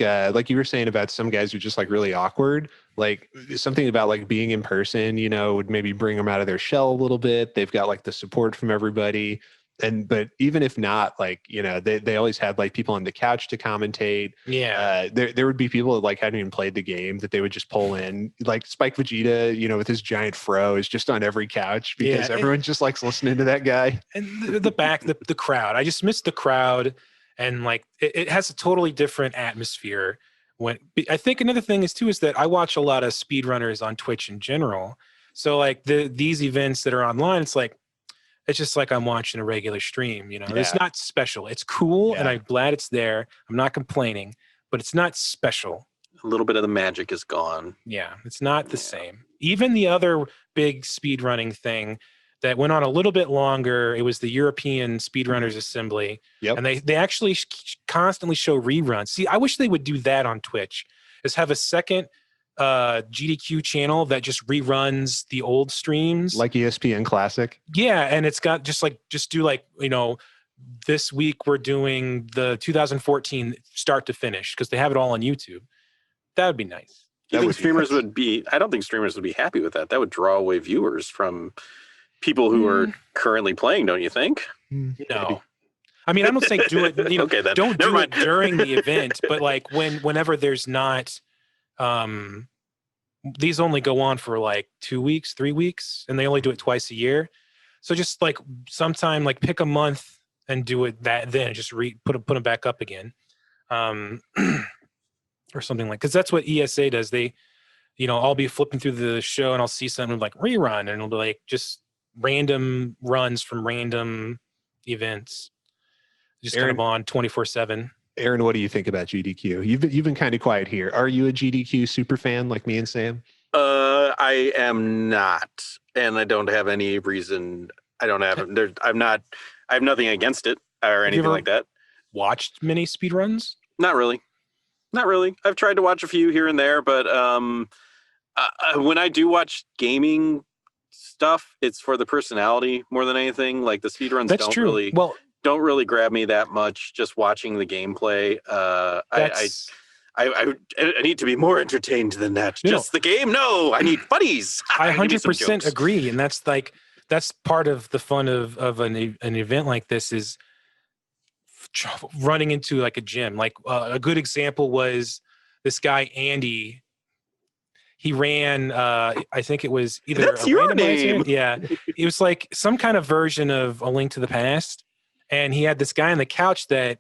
you were saying about some guys who are just like really awkward, like something about like being in person, would maybe bring them out of their shell a little bit. They've got like the support from everybody. But even if not, like, they always had like people on the couch to commentate. Yeah. There would be people that like hadn't even played the game that they would just pull in, like Spike Vegeta, with his giant fro is just on every couch because everyone just likes listening to that guy. And the crowd, I just miss the crowd. And like it has a totally different atmosphere. I think another thing is that I watch a lot of speedrunners on Twitch in general. So like these events that are online, it's just like I'm watching a regular stream. It's not special. It's cool, and I'm glad it's there. I'm not complaining, but it's not special. A little bit of the magic is gone. Yeah, it's not the same. Even the other big speedrunning thing that went on a little bit longer, it was the European Speedrunners Assembly. Yep. And they actually constantly show reruns. See, I wish they would do that on Twitch, is have a second GDQ channel that just reruns the old streams. Like ESPN Classic? Yeah, and it's got just do this week we're doing the 2014 start to finish, because they have it all on YouTube. That would be nice. I don't think streamers would be happy with that. That would draw away viewers from people who are currently playing, don't you think? No. Maybe. I mean, I'm not saying do it, okay, then. Don't do it during the event, but like whenever there's not, these only go on for like 2 weeks, 3 weeks, and they only do it twice a year. So just like sometime, like pick a month and do it then just put them back up again. Or something like, because that's what ESA does. They, I'll be flipping through the show and I'll see something like rerun, and it'll be like, just random runs from random events, just kind Aaron- of on 24/7. Aaron, what do you think about GDQ? You've been kind of quiet here. Are you a GDQ super fan like me and Sam? I am not, and I don't have any reason. I don't have. I'm not. I have nothing against it or you anything ever- like that. Watched many speedruns? Not really. Not really. I've tried to watch a few here and there, but when I do watch gaming stuff, it's for the personality more than anything. Like the speedruns That's don't true. really Well, don't really grab me that much. Just watching the gameplay. that's I need to be more entertained than that. No. Just the game? No, I need buddies. I Give me some 100% jokes. agree, and that's part of the fun of an event like this is running into like a gym. Like a good example was this guy Andy. He ran. I think it was either That's a your randomizer- name. Yeah, it was like some kind of version of A Link to the Past, and he had this guy on the couch that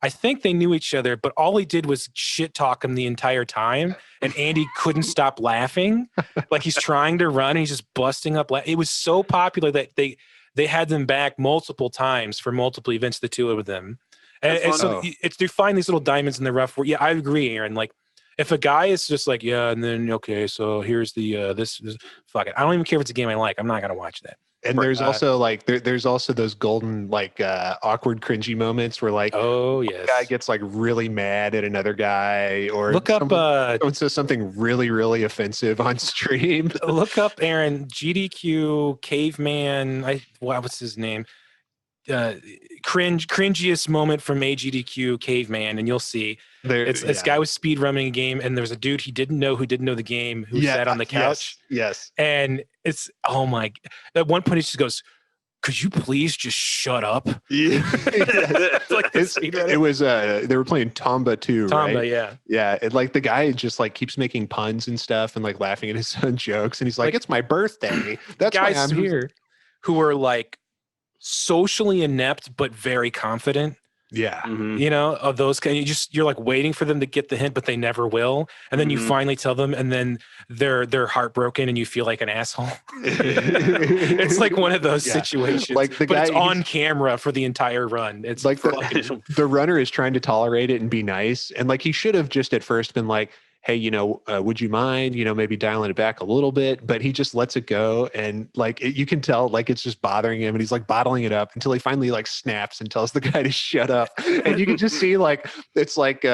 I think they knew each other, but all he did was shit talk him the entire time, and Andy couldn't stop laughing. Like he's trying to run, and he's just busting up. It was so popular that they had them back multiple times for multiple events, the two of them. And That's so fun. they find these little diamonds in the rough. Where, yeah, I agree, Aaron. Like if a guy is just like, yeah, and then okay, so here's the this fuck it. I don't even care if it's a game I like. I'm not gonna watch that. And Right. there's also like there's also those golden like awkward cringy moments where like Oh yes. guy gets like really mad at another guy or Look up someone says something really offensive on stream. look up Aaron GDQ caveman. What's his name? Cringiest moment from AGDQ caveman, and you'll see this guy was speed running a game, and there was a dude he didn't know who didn't know the game who sat on the couch. Yes. And it's oh my! At one point he just goes, "Could you please just shut up?" Yeah. Like the speedrunner. It was they were playing Tomba 2, Tomba, right? yeah. Yeah, and like the guy just like keeps making puns and stuff and like laughing at his own jokes, and he's like, "It's my birthday. That's why I'm here." Who are like socially inept but very confident. Yeah. Mhm. You know, of those kind. You're like waiting for them to get the hint, but they never will. And then you Mhm. finally tell them, and then they're heartbroken, and you feel like an asshole. It's like one of those Yeah. situations. Like the but guy it's on camera for the entire run. It's like fucking- the runner is trying to tolerate it and be nice, and like he should have just at first been like, hey, would you mind, maybe dialing it back a little bit? But he just lets it go, and like you can tell, like it's just bothering him, and he's like bottling it up until he finally like snaps and tells the guy to shut up. And you can just see like it's like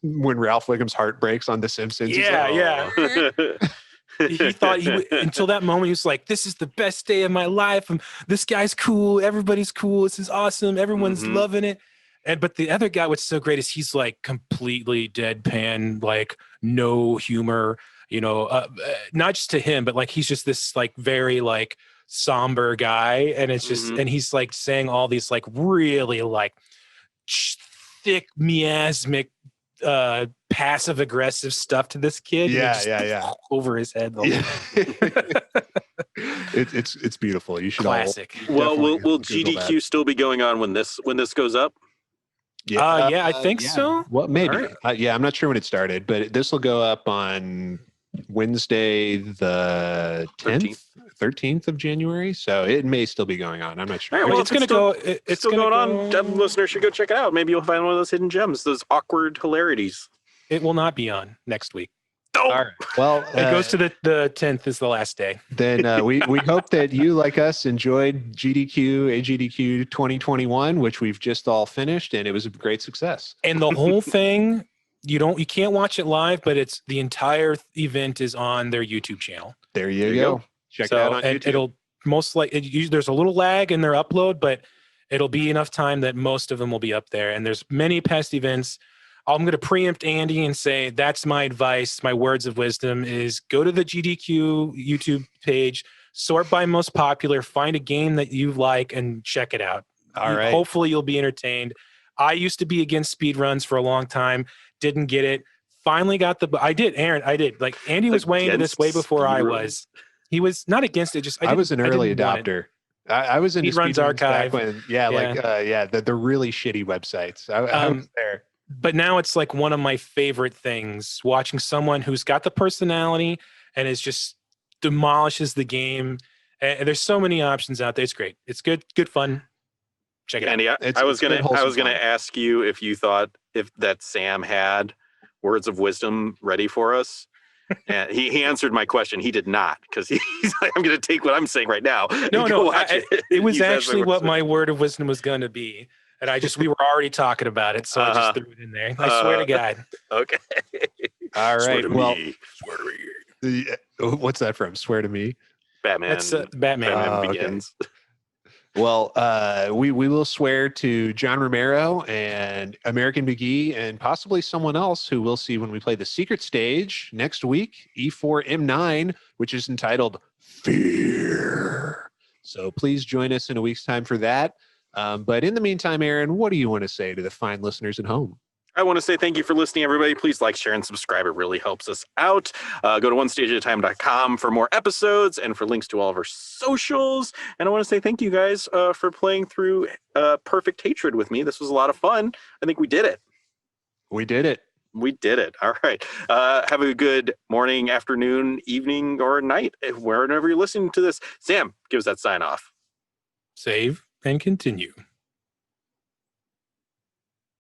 when Ralph Wiggum's heart breaks on The Simpsons. He's Yeah, like, yeah. He thought until that moment he was like, this is the best day of my life. This guy's cool. Everybody's cool. This is awesome. Everyone's Mhm. loving it. But the other guy, what's so great is he's like completely deadpan, like no humor, not just to him, but like he's just this like very like somber guy. And it's just, Mhm. and he's like saying all these like really like thick miasmic passive aggressive stuff to this kid. Yeah, just yeah. over his head. The whole It's beautiful. You should classic. Well, will Google GDQ that. still be going on when this goes up? Yeah, I think so. Well, maybe. All right. I'm not sure when it started, but this will go up on Wednesday, the 13th of January. So it may still be going on. I'm not sure. All right, well, It's going to go. It's still going on. Listeners should go check it out. Maybe you'll find one of those hidden gems, those awkward hilarities. It will not be on next week. Oh, All right. Well, It goes to the 10th is the last day. then we hope that you, like us, enjoyed AGDQ 2021, which we've just all finished, and it was a great success. And the whole thing, you can't watch it live, but it's the entire event is on their YouTube channel. There you There you go. go. Check it out on and YouTube. it'll most likely there's a little lag in their upload, but it'll be enough time that most of them will be up there. And there's many past events. I'm going to preempt Andy and say that's my advice. My words of wisdom is go to the GDQ YouTube page, sort by most popular, find a game that you like, and check it out. All right. Hopefully you'll be entertained. I used to be against speed runs for a long time. Didn't get it. Finally got I did, Aaron. I did. Like Andy was way into this way before I was. He was not against it. Just I was an early didn't want it. adopter. I was into Speedruns Speedruns Archive. back when, the really shitty websites. I was there. But now it's like one of my favorite things, watching someone who's got the personality and is just demolishes the game And there's so many options out there. It's great. It's good fun. Check it out. Andy, It's I was good, gonna wholesome fun. ask you if you thought if that Sam had words of wisdom ready for us. And he answered my question. He did not, because he's like, I'm going to take what I'm saying right now. No, and go no. watch It was He's asked actually words what of my word of wisdom was going to be. And we were already talking about it. So I just threw it in there. I swear to God. Okay. All Swear right. to Well, me. Swear to me. What's that from? Swear to me. Batman. That's Batman. Okay. Begins. Well, we will swear to John Romero and American McGee and possibly someone else who we'll see when we play the secret stage next week, E4M9, which is entitled Fear. So please join us in a week's time for that. But in the meantime, Aaron, what do you want to say to the fine listeners at home? I want to say thank you for listening, everybody. Please like, share, and subscribe. It really helps us out. Go to onestageatatime.com for more episodes and for links to all of our socials. And I want to say thank you guys for playing through Perfect Hatred with me. This was a lot of fun. I think we did it. We did it. We did it. All right. Have a good morning, afternoon, evening, or night, wherever you're listening to this. Sam, give us that sign off. Save and continue.